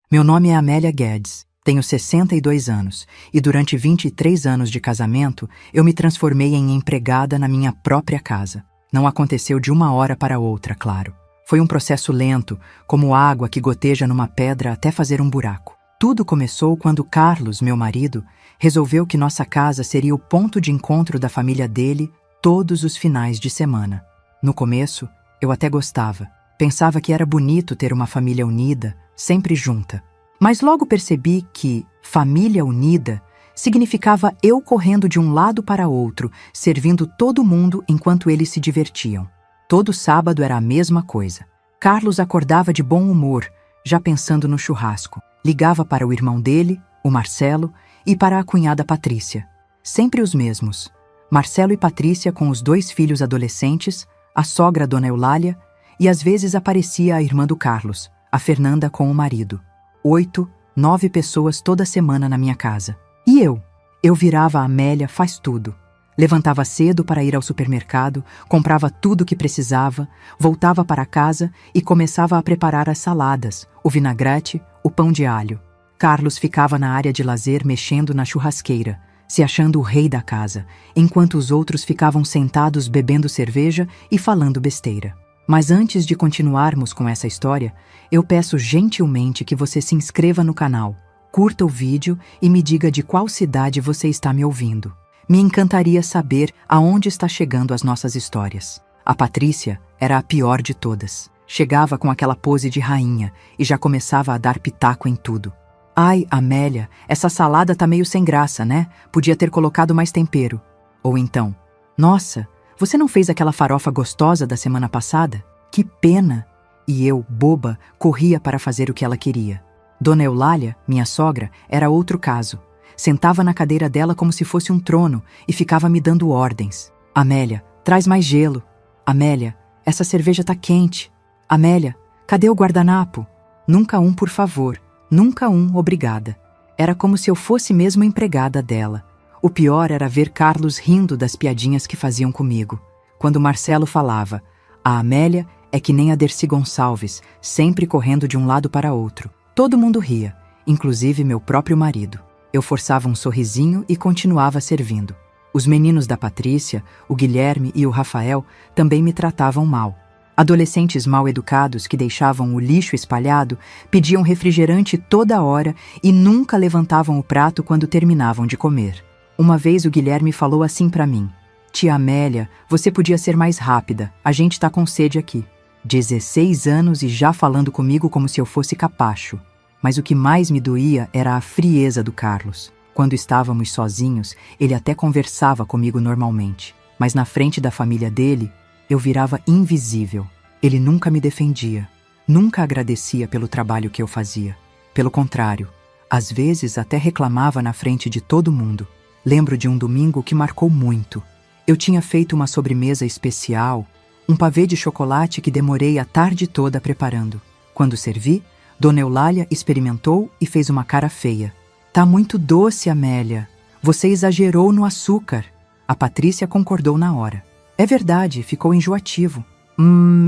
Meu nome é Amélia Guedes, tenho 62 anos e durante 23 anos de casamento eu me transformei em empregada na minha própria casa. Não aconteceu de uma hora para outra, claro. Foi um processo lento, como água que goteja numa pedra até fazer um buraco. Tudo começou quando Carlos, meu marido, resolveu que nossa casa seria o ponto de encontro da família dele todos os finais de semana. No começo, eu até gostava. Pensava que era bonito ter uma família unida, sempre junta. Mas logo percebi que família unida significava eu correndo de um lado para outro, servindo todo mundo enquanto eles se divertiam. Todo sábado era a mesma coisa. Carlos acordava de bom humor, já pensando no churrasco. Ligava para o irmão dele, o Marcelo, e para a cunhada Patrícia. Sempre os mesmos. Marcelo e Patrícia com os 2 filhos adolescentes, a sogra Dona Eulália, e às vezes aparecia a irmã do Carlos, a Fernanda com o marido. 8, 9 pessoas toda semana na minha casa. E eu? Eu virava a Amélia faz tudo. Levantava cedo para ir ao supermercado, comprava tudo o que precisava, voltava para casa e começava a preparar as saladas, o vinagrete, o pão de alho. Carlos ficava na área de lazer mexendo na churrasqueira, se achando o rei da casa, enquanto os outros ficavam sentados bebendo cerveja e falando besteira. Mas antes de continuarmos com essa história, eu peço gentilmente que você se inscreva no canal, curta o vídeo e me diga de qual cidade você está me ouvindo. Me encantaria saber aonde está chegando as nossas histórias. A Patrícia era a pior de todas. Chegava com aquela pose de rainha e já começava a dar pitaco em tudo. Ai, Amélia, essa salada tá meio sem graça, né? Podia ter colocado mais tempero. Ou então, nossa, você não fez aquela farofa gostosa da semana passada? Que pena! E eu, boba, corria para fazer o que ela queria. Dona Eulália, minha sogra, era outro caso. Sentava na cadeira dela como se fosse um trono e ficava me dando ordens. Amélia, traz mais gelo. Amélia, essa cerveja tá quente. Amélia, cadê o guardanapo? Nunca um, por favor. Nunca um, obrigada. Era como se eu fosse mesmo empregada dela. O pior era ver Carlos rindo das piadinhas que faziam comigo. Quando Marcelo falava, a Amélia é que nem a Dercy Gonçalves, sempre correndo de um lado para outro. Todo mundo ria, inclusive meu próprio marido. Eu forçava um sorrisinho e continuava servindo. Os meninos da Patrícia, o Guilherme e o Rafael, também me tratavam mal. Adolescentes mal educados que deixavam o lixo espalhado, pediam refrigerante toda hora e nunca levantavam o prato quando terminavam de comer. Uma vez o Guilherme falou assim pra mim: Tia Amélia, você podia ser mais rápida, a gente tá com sede aqui. 16 anos e já falando comigo como se eu fosse capacho. Mas o que mais me doía era a frieza do Carlos. Quando estávamos sozinhos, ele até conversava comigo normalmente. Mas na frente da família dele, eu virava invisível. Ele nunca me defendia, nunca agradecia pelo trabalho que eu fazia. Pelo contrário, às vezes até reclamava na frente de todo mundo. Lembro de um domingo que marcou muito. Eu tinha feito uma sobremesa especial, um pavê de chocolate que demorei a tarde toda preparando. Quando servi, Dona Eulália experimentou e fez uma cara feia. Tá muito doce, Amélia. Você exagerou no açúcar. A Patrícia concordou na hora. É verdade, ficou enjoativo.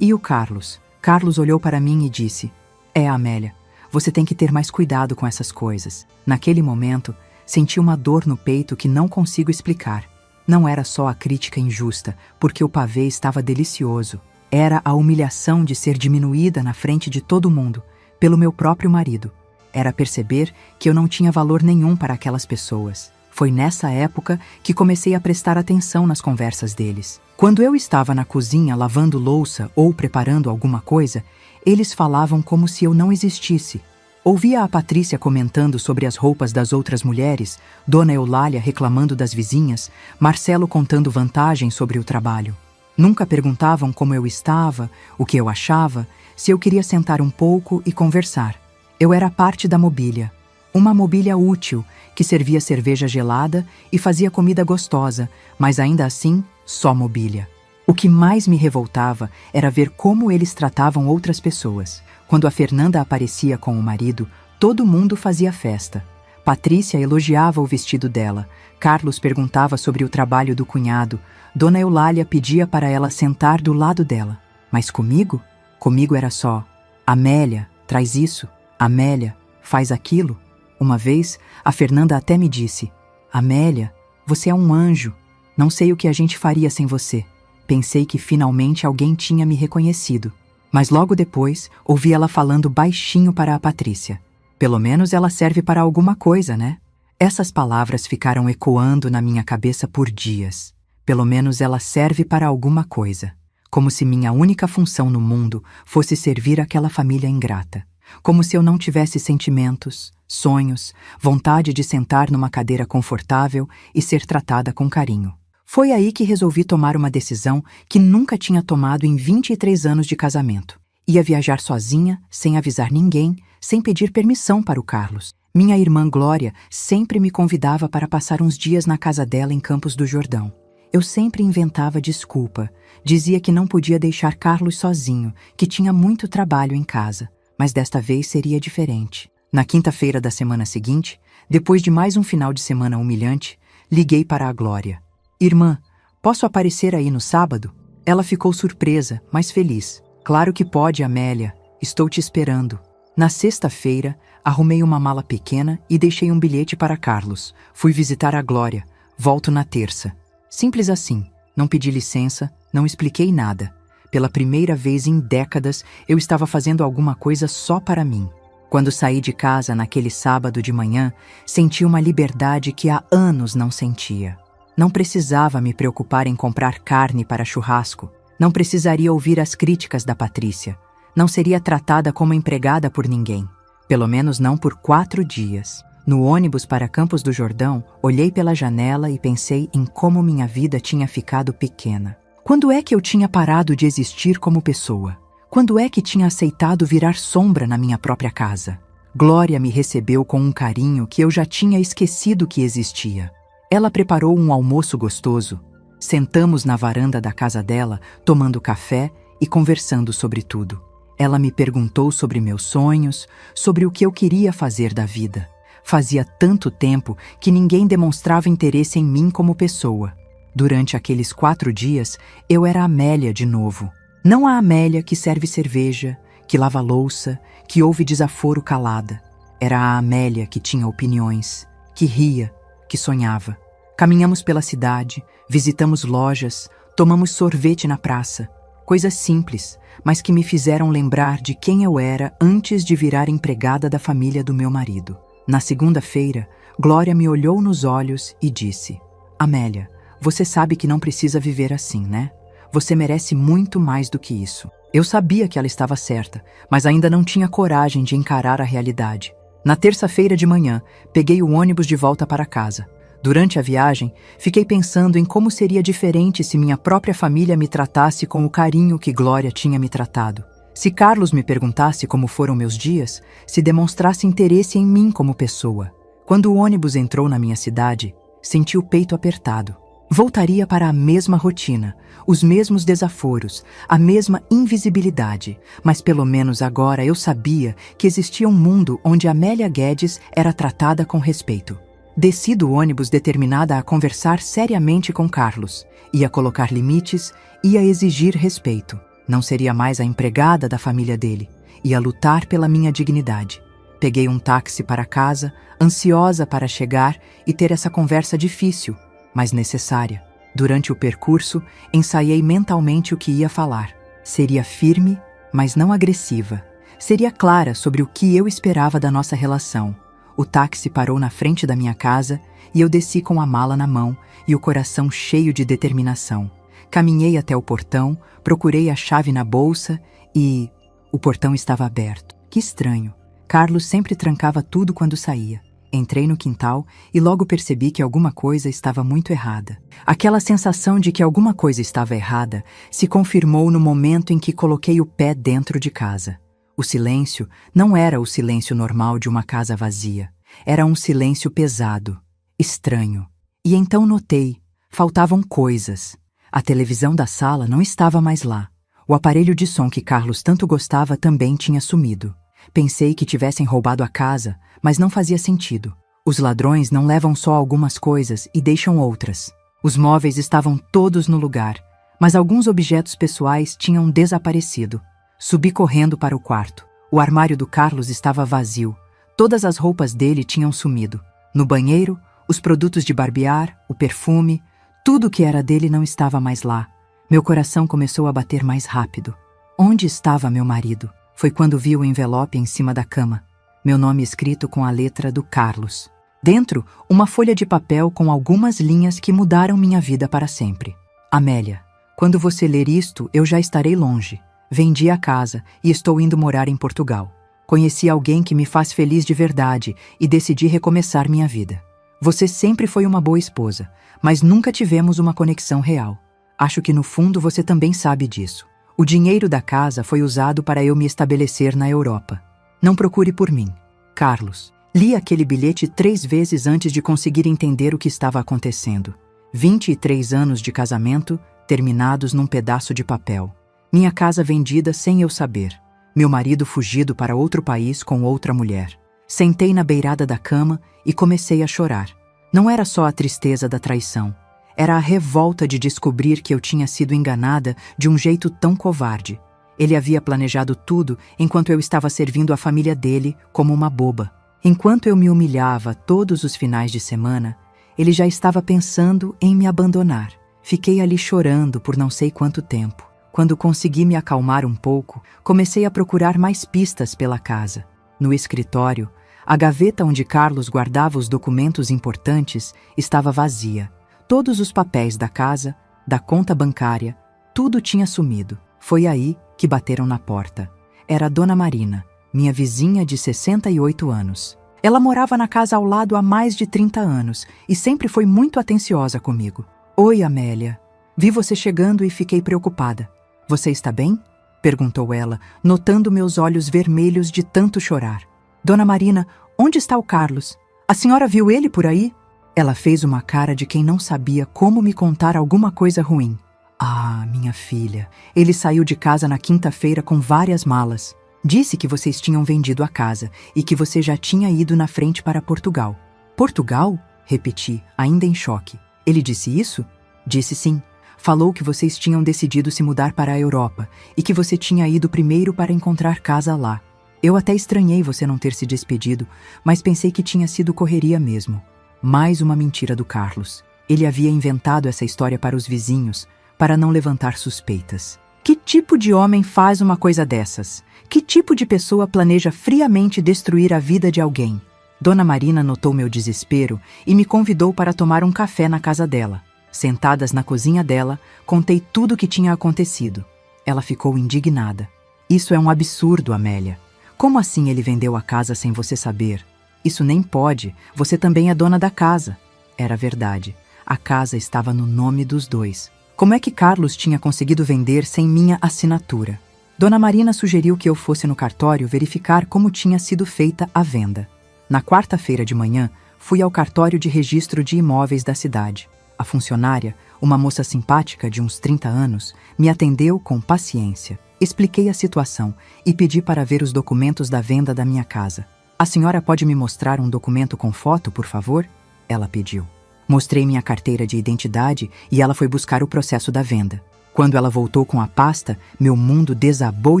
E o Carlos? Carlos olhou para mim e disse: Amélia, você tem que ter mais cuidado com essas coisas. Naquele momento, senti uma dor no peito que não consigo explicar. Não era só a crítica injusta, porque o pavê estava delicioso. Era a humilhação de ser diminuída na frente de todo mundo, pelo meu próprio marido. Era perceber que eu não tinha valor nenhum para aquelas pessoas. Foi nessa época que comecei a prestar atenção nas conversas deles. Quando eu estava na cozinha lavando louça ou preparando alguma coisa, eles falavam como se eu não existisse. Ouvia a Patrícia comentando sobre as roupas das outras mulheres, Dona Eulália reclamando das vizinhas, Marcelo contando vantagens sobre o trabalho. Nunca perguntavam como eu estava, o que eu achava, se eu queria sentar um pouco e conversar. Eu era parte da mobília. Uma mobília útil, que servia cerveja gelada e fazia comida gostosa, mas ainda assim, só mobília. O que mais me revoltava era ver como eles tratavam outras pessoas. Quando a Fernanda aparecia com o marido, todo mundo fazia festa. Patrícia elogiava o vestido dela, Carlos perguntava sobre o trabalho do cunhado, Dona Eulália pedia para ela sentar do lado dela. Mas comigo? Comigo era só: Amélia, traz isso. Amélia, Faz aquilo? Uma vez, a Fernanda até me disse: Amélia, você é um anjo. Não sei o que a gente faria sem você. Pensei que finalmente alguém tinha me reconhecido. Mas logo depois, ouvi ela falando baixinho para a Patrícia. Pelo menos ela serve para alguma coisa, né? Essas palavras ficaram ecoando na minha cabeça por dias. Pelo menos ela serve para alguma coisa. Como se minha única função no mundo fosse servir aquela família ingrata. Como se eu não tivesse sentimentos, sonhos, vontade de sentar numa cadeira confortável e ser tratada com carinho. Foi aí que resolvi tomar uma decisão que nunca tinha tomado em 23 anos de casamento. Ia viajar sozinha, sem avisar ninguém, sem pedir permissão para o Carlos. Minha irmã Glória sempre me convidava para passar uns dias na casa dela em Campos do Jordão. Eu sempre inventava desculpa, dizia que não podia deixar Carlos sozinho, que tinha muito trabalho em casa, mas desta vez seria diferente. Na quinta-feira da semana seguinte, depois de mais um final de semana humilhante, liguei para a Glória. Irmã, posso aparecer aí no sábado? Ela ficou surpresa, mas feliz. Claro que pode, Amélia. Estou te esperando. Na sexta-feira, arrumei uma mala pequena e deixei um bilhete para Carlos. Fui visitar a Glória. Volto na terça. Simples assim. Não pedi licença, não expliquei nada. Pela primeira vez em décadas, eu estava fazendo alguma coisa só para mim. Quando saí de casa naquele sábado de manhã, senti uma liberdade que há anos não sentia. Não precisava me preocupar em comprar carne para churrasco. Não precisaria ouvir as críticas da Patrícia. Não seria tratada como empregada por ninguém. Pelo menos não por 4 dias. No ônibus para Campos do Jordão, olhei pela janela e pensei em como minha vida tinha ficado pequena. Quando é que eu tinha parado de existir como pessoa? Quando é que tinha aceitado virar sombra na minha própria casa? Glória me recebeu com um carinho que eu já tinha esquecido que existia. Ela preparou um almoço gostoso. Sentamos na varanda da casa dela, tomando café e conversando sobre tudo. Ela me perguntou sobre meus sonhos, sobre o que eu queria fazer da vida. Fazia tanto tempo que ninguém demonstrava interesse em mim como pessoa. Durante aqueles 4 dias, eu era Amélia de novo. Não a Amélia que serve cerveja, que lava louça, que ouve desaforo calada. Era a Amélia que tinha opiniões, que ria, que sonhava. Caminhamos pela cidade, visitamos lojas, tomamos sorvete na praça. Coisas simples, mas que me fizeram lembrar de quem eu era antes de virar empregada da família do meu marido. Na segunda-feira, Glória me olhou nos olhos e disse: Amélia, você sabe que não precisa viver assim, né? Você merece muito mais do que isso. Eu sabia que ela estava certa, mas ainda não tinha coragem de encarar a realidade. Na terça-feira de manhã, peguei o ônibus de volta para casa. Durante a viagem, fiquei pensando em como seria diferente se minha própria família me tratasse com o carinho que Glória tinha me tratado. Se Carlos me perguntasse como foram meus dias, se demonstrasse interesse em mim como pessoa. Quando o ônibus entrou na minha cidade, senti o peito apertado. Voltaria para a mesma rotina, os mesmos desaforos, a mesma invisibilidade, mas pelo menos agora eu sabia que existia um mundo onde Amélia Guedes era tratada com respeito. Desci do ônibus determinada a conversar seriamente com Carlos. Ia colocar limites, ia exigir respeito. Não seria mais a empregada da família dele. Ia lutar pela minha dignidade. Peguei um táxi para casa, ansiosa para chegar e ter essa conversa difícil, mas necessária. Durante o percurso, ensaiei mentalmente o que ia falar. Seria firme, mas não agressiva. Seria clara sobre o que eu esperava da nossa relação. O táxi parou na frente da minha casa e eu desci com a mala na mão e o coração cheio de determinação. Caminhei até o portão, procurei a chave na bolsa e... o portão estava aberto. Que estranho. Carlos sempre trancava tudo quando saía. Entrei no quintal e logo percebi que alguma coisa estava muito errada. Aquela sensação de que alguma coisa estava errada se confirmou no momento em que coloquei o pé dentro de casa. O silêncio não era o silêncio normal de uma casa vazia. Era um silêncio pesado, estranho. E então notei, faltavam coisas. A televisão da sala não estava mais lá. O aparelho de som que Carlos tanto gostava também tinha sumido. Pensei que tivessem roubado a casa, mas não fazia sentido. Os ladrões não levam só algumas coisas e deixam outras. Os móveis estavam todos no lugar, mas alguns objetos pessoais tinham desaparecido. Subi correndo para o quarto. O armário do Carlos estava vazio. Todas as roupas dele tinham sumido. No banheiro, os produtos de barbear, o perfume, tudo que era dele não estava mais lá. Meu coração começou a bater mais rápido. Onde estava meu marido? Foi quando vi o envelope em cima da cama. Meu nome escrito com a letra do Carlos. Dentro, uma folha de papel com algumas linhas que mudaram minha vida para sempre. Amélia, quando você ler isto, eu já estarei longe. Vendi a casa e estou indo morar em Portugal. Conheci alguém que me faz feliz de verdade e decidi recomeçar minha vida. Você sempre foi uma boa esposa, mas nunca tivemos uma conexão real. Acho que no fundo você também sabe disso. O dinheiro da casa foi usado para eu me estabelecer na Europa. Não procure por mim. Carlos. Li aquele bilhete 3 vezes antes de conseguir entender o que estava acontecendo. 23 anos de casamento, terminados num pedaço de papel. Minha casa vendida sem eu saber. Meu marido fugido para outro país com outra mulher. Sentei na beirada da cama e comecei a chorar. Não era só a tristeza da traição. Era a revolta de descobrir que eu tinha sido enganada de um jeito tão covarde. Ele havia planejado tudo enquanto eu estava servindo a família dele como uma boba. Enquanto eu me humilhava todos os finais de semana, ele já estava pensando em me abandonar. Fiquei ali chorando por não sei quanto tempo. Quando consegui me acalmar um pouco, comecei a procurar mais pistas pela casa. No escritório, a gaveta onde Carlos guardava os documentos importantes estava vazia. Todos os papéis da casa, da conta bancária, tudo tinha sumido. Foi aí que bateram na porta. Era a Dona Marina, minha vizinha de 68 anos. Ela morava na casa ao lado há mais de 30 anos e sempre foi muito atenciosa comigo. Oi, Amélia. Vi você chegando e fiquei preocupada. Você está bem? Perguntou ela, notando meus olhos vermelhos de tanto chorar. Dona Marina, onde está o Carlos? A senhora viu ele por aí? Ela fez uma cara de quem não sabia como me contar alguma coisa ruim. Ah, minha filha, ele saiu de casa na quinta-feira com várias malas. Disse que vocês tinham vendido a casa e que você já tinha ido na frente para Portugal. Portugal? Repeti, ainda em choque. Ele disse isso? Disse sim. Falou que vocês tinham decidido se mudar para a Europa e que você tinha ido primeiro para encontrar casa lá. Eu até estranhei você não ter se despedido, mas pensei que tinha sido correria mesmo. Mais uma mentira do Carlos. Ele havia inventado essa história para os vizinhos, para não levantar suspeitas. Que tipo de homem faz uma coisa dessas? Que tipo de pessoa planeja friamente destruir a vida de alguém? Dona Marina notou meu desespero e me convidou para tomar um café na casa dela. Sentadas na cozinha dela, contei tudo o que tinha acontecido. Ela ficou indignada. Isso é um absurdo, Amélia. Como assim ele vendeu a casa sem você saber? Isso nem pode, você também é dona da casa. Era verdade, a casa estava no nome dos dois. Como é que Carlos tinha conseguido vender sem minha assinatura? Dona Marina sugeriu que eu fosse no cartório verificar como tinha sido feita a venda. Na quarta-feira de manhã, fui ao cartório de registro de imóveis da cidade. A funcionária, uma moça simpática de uns 30 anos, me atendeu com paciência. Expliquei a situação e pedi para ver os documentos da venda da minha casa. A senhora pode me mostrar um documento com foto, por favor? Ela pediu. Mostrei minha carteira de identidade e ela foi buscar o processo da venda. Quando ela voltou com a pasta, meu mundo desabou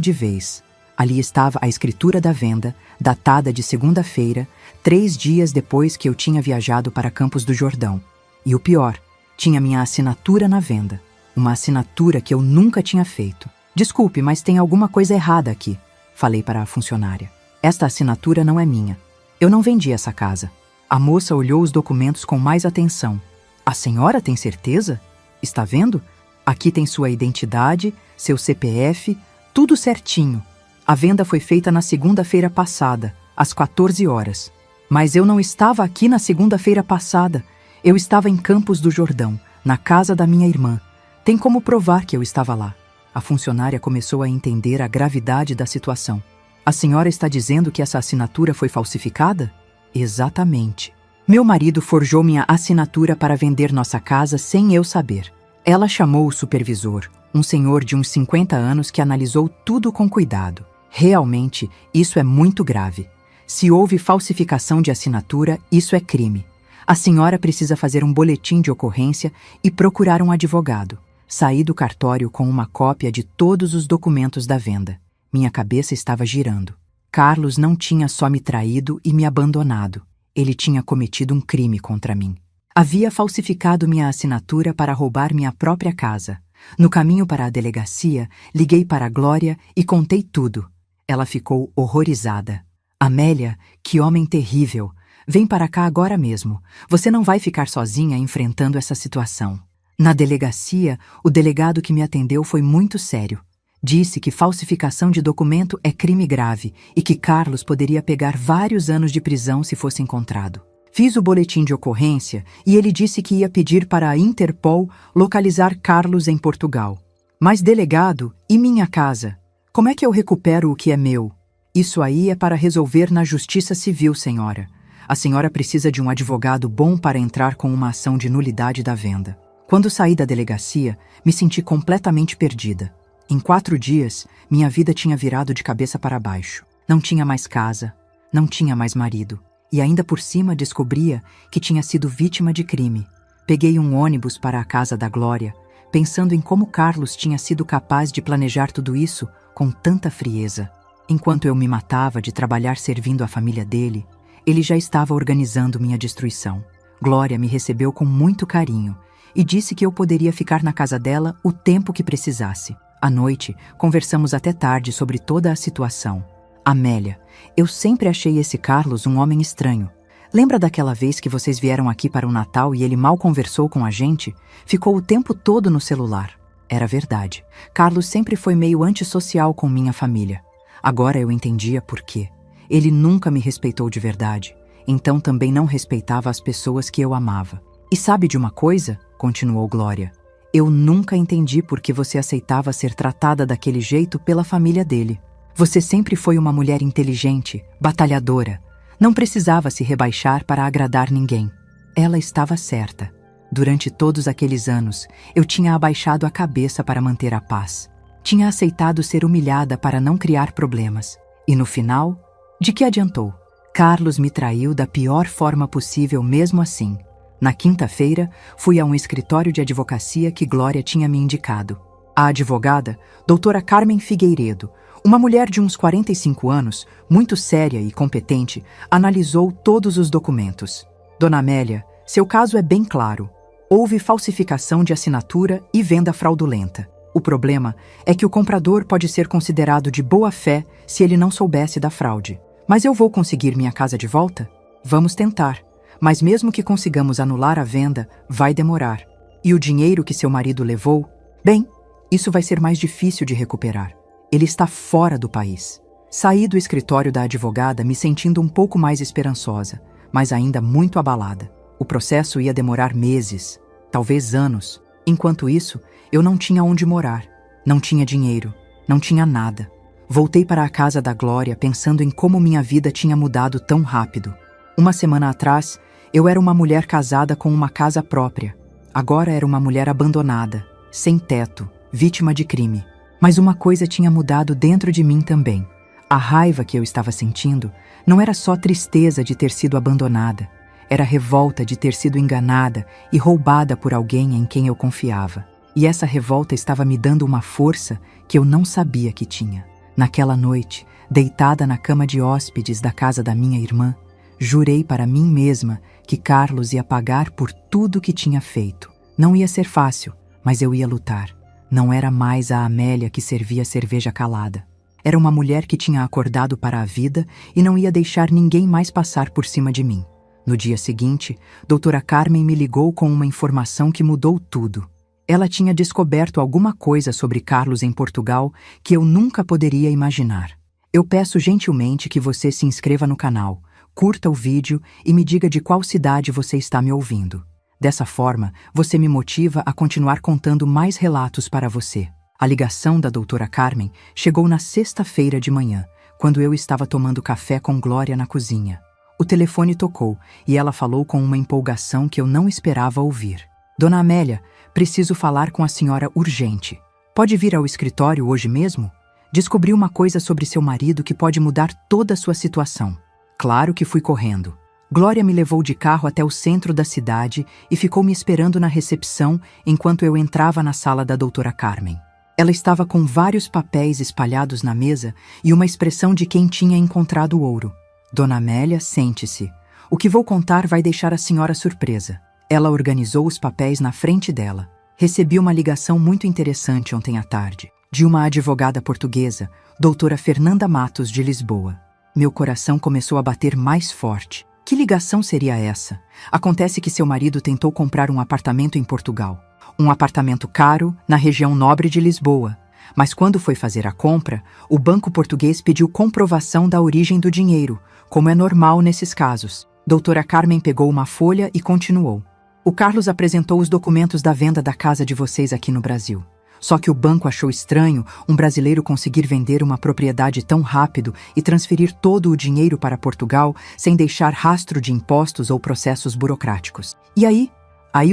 de vez. Ali estava a escritura da venda, datada de segunda-feira, 3 dias depois que eu tinha viajado para Campos do Jordão. E o pior, tinha minha assinatura na venda. Uma assinatura que eu nunca tinha feito. Desculpe, mas tem alguma coisa errada aqui, falei para a funcionária. Esta assinatura não é minha. Eu não vendi essa casa. A moça olhou os documentos com mais atenção. A senhora tem certeza? Está vendo? Aqui tem sua identidade, seu CPF, tudo certinho. A venda foi feita na segunda-feira passada, às 14 horas. Mas eu não estava aqui na segunda-feira passada. Eu estava em Campos do Jordão, na casa da minha irmã. Tem como provar que eu estava lá. A funcionária começou a entender a gravidade da situação. A senhora está dizendo que essa assinatura foi falsificada? Exatamente. Meu marido forjou minha assinatura para vender nossa casa sem eu saber. Ela chamou o supervisor, um senhor de uns 50 anos que analisou tudo com cuidado. Realmente, isso é muito grave. Se houve falsificação de assinatura, isso é crime. A senhora precisa fazer um boletim de ocorrência e procurar um advogado. Saí do cartório com uma cópia de todos os documentos da venda. Minha cabeça estava girando. Carlos não tinha só me traído e me abandonado. Ele tinha cometido um crime contra mim. Havia falsificado minha assinatura para roubar minha própria casa. No caminho para a delegacia, liguei para a Glória e contei tudo. Ela ficou horrorizada. Amélia, que homem terrível. Vem para cá agora mesmo. Você não vai ficar sozinha enfrentando essa situação. Na delegacia, o delegado que me atendeu foi muito sério. Disse que falsificação de documento é crime grave e que Carlos poderia pegar vários anos de prisão se fosse encontrado. Fiz o boletim de ocorrência e ele disse que ia pedir para a Interpol localizar Carlos em Portugal. Mas delegado, e minha casa? Como é que eu recupero o que é meu? Isso aí é para resolver na Justiça Civil, senhora. A senhora precisa de um advogado bom para entrar com uma ação de nulidade da venda. Quando saí da delegacia, me senti completamente perdida. Em 4 dias, minha vida tinha virado de cabeça para baixo. Não tinha mais casa, não tinha mais marido. E ainda por cima descobria que tinha sido vítima de crime. Peguei um ônibus para a casa da Glória, pensando em como Carlos tinha sido capaz de planejar tudo isso com tanta frieza. Enquanto eu me matava de trabalhar servindo a família dele, ele já estava organizando minha destruição. Glória me recebeu com muito carinho e disse que eu poderia ficar na casa dela o tempo que precisasse. À noite, conversamos até tarde sobre toda a situação. Amélia, eu sempre achei esse Carlos um homem estranho. Lembra daquela vez que vocês vieram aqui para o Natal e ele mal conversou com a gente? Ficou o tempo todo no celular. Era verdade. Carlos sempre foi meio antissocial com minha família. Agora eu entendia por quê. Ele nunca me respeitou de verdade, então também não respeitava as pessoas que eu amava. E sabe de uma coisa? Continuou Glória. Eu nunca entendi por que você aceitava ser tratada daquele jeito pela família dele. Você sempre foi uma mulher inteligente, batalhadora. Não precisava se rebaixar para agradar ninguém. Ela estava certa. Durante todos aqueles anos, eu tinha abaixado a cabeça para manter a paz. Tinha aceitado ser humilhada para não criar problemas. E no final, de que adiantou? Carlos me traiu da pior forma possível mesmo assim. Na quinta-feira, fui a um escritório de advocacia que Glória tinha me indicado. A advogada, doutora Carmen Figueiredo, uma mulher de uns 45 anos, muito séria e competente, analisou todos os documentos. Dona Amélia, seu caso é bem claro. Houve falsificação de assinatura e venda fraudulenta. O problema é que o comprador pode ser considerado de boa-fé se ele não soubesse da fraude. Mas eu vou conseguir minha casa de volta? Vamos tentar. Mas mesmo que consigamos anular a venda, vai demorar. E o dinheiro que seu marido levou? Bem, isso vai ser mais difícil de recuperar. Ele está fora do país. Saí do escritório da advogada me sentindo um pouco mais esperançosa, mas ainda muito abalada. O processo ia demorar meses, talvez anos. Enquanto isso, eu não tinha onde morar, não tinha dinheiro, não tinha nada. Voltei para a casa da Glória pensando em como minha vida tinha mudado tão rápido. Uma semana atrás, eu era uma mulher casada com uma casa própria. Agora era uma mulher abandonada, sem teto, vítima de crime. Mas uma coisa tinha mudado dentro de mim também. A raiva que eu estava sentindo não era só tristeza de ter sido abandonada. Era revolta de ter sido enganada e roubada por alguém em quem eu confiava. E essa revolta estava me dando uma força que eu não sabia que tinha. Naquela noite, deitada na cama de hóspedes da casa da minha irmã, jurei para mim mesma que Carlos ia pagar por tudo que tinha feito. Não ia ser fácil, mas eu ia lutar. Não era mais a Amélia que servia cerveja calada. Era uma mulher que tinha acordado para a vida e não ia deixar ninguém mais passar por cima de mim. No dia seguinte, doutora Carmen me ligou com uma informação que mudou tudo. Ela tinha descoberto alguma coisa sobre Carlos em Portugal que eu nunca poderia imaginar. Eu peço gentilmente que você se inscreva no canal, curta o vídeo e me diga de qual cidade você está me ouvindo. Dessa forma, você me motiva a continuar contando mais relatos para você. A ligação da doutora Carmen chegou na sexta-feira de manhã, quando eu estava tomando café com Glória na cozinha. O telefone tocou e ela falou com uma empolgação que eu não esperava ouvir. Dona Amélia, preciso falar com a senhora urgente. Pode vir ao escritório hoje mesmo? Descobri uma coisa sobre seu marido que pode mudar toda a sua situação. Claro que fui correndo. Glória me levou de carro até o centro da cidade e ficou me esperando na recepção enquanto eu entrava na sala da doutora Carmen. Ela estava com vários papéis espalhados na mesa e uma expressão de quem tinha encontrado o ouro. Dona Amélia, sente-se. O que vou contar vai deixar a senhora surpresa. Ela organizou os papéis na frente dela. Recebi uma ligação muito interessante ontem à tarde, de uma advogada portuguesa, doutora Fernanda Matos, de Lisboa. Meu coração começou a bater mais forte. Que ligação seria essa? Acontece que seu marido tentou comprar um apartamento em Portugal. Um apartamento caro, na região nobre de Lisboa. Mas quando foi fazer a compra, o banco português pediu comprovação da origem do dinheiro, como é normal nesses casos. Doutora Carmen pegou uma folha e continuou. O Carlos apresentou os documentos da venda da casa de vocês aqui no Brasil. Só que o banco achou estranho um brasileiro conseguir vender uma propriedade tão rápido e transferir todo o dinheiro para Portugal sem deixar rastro de impostos ou processos burocráticos. E aí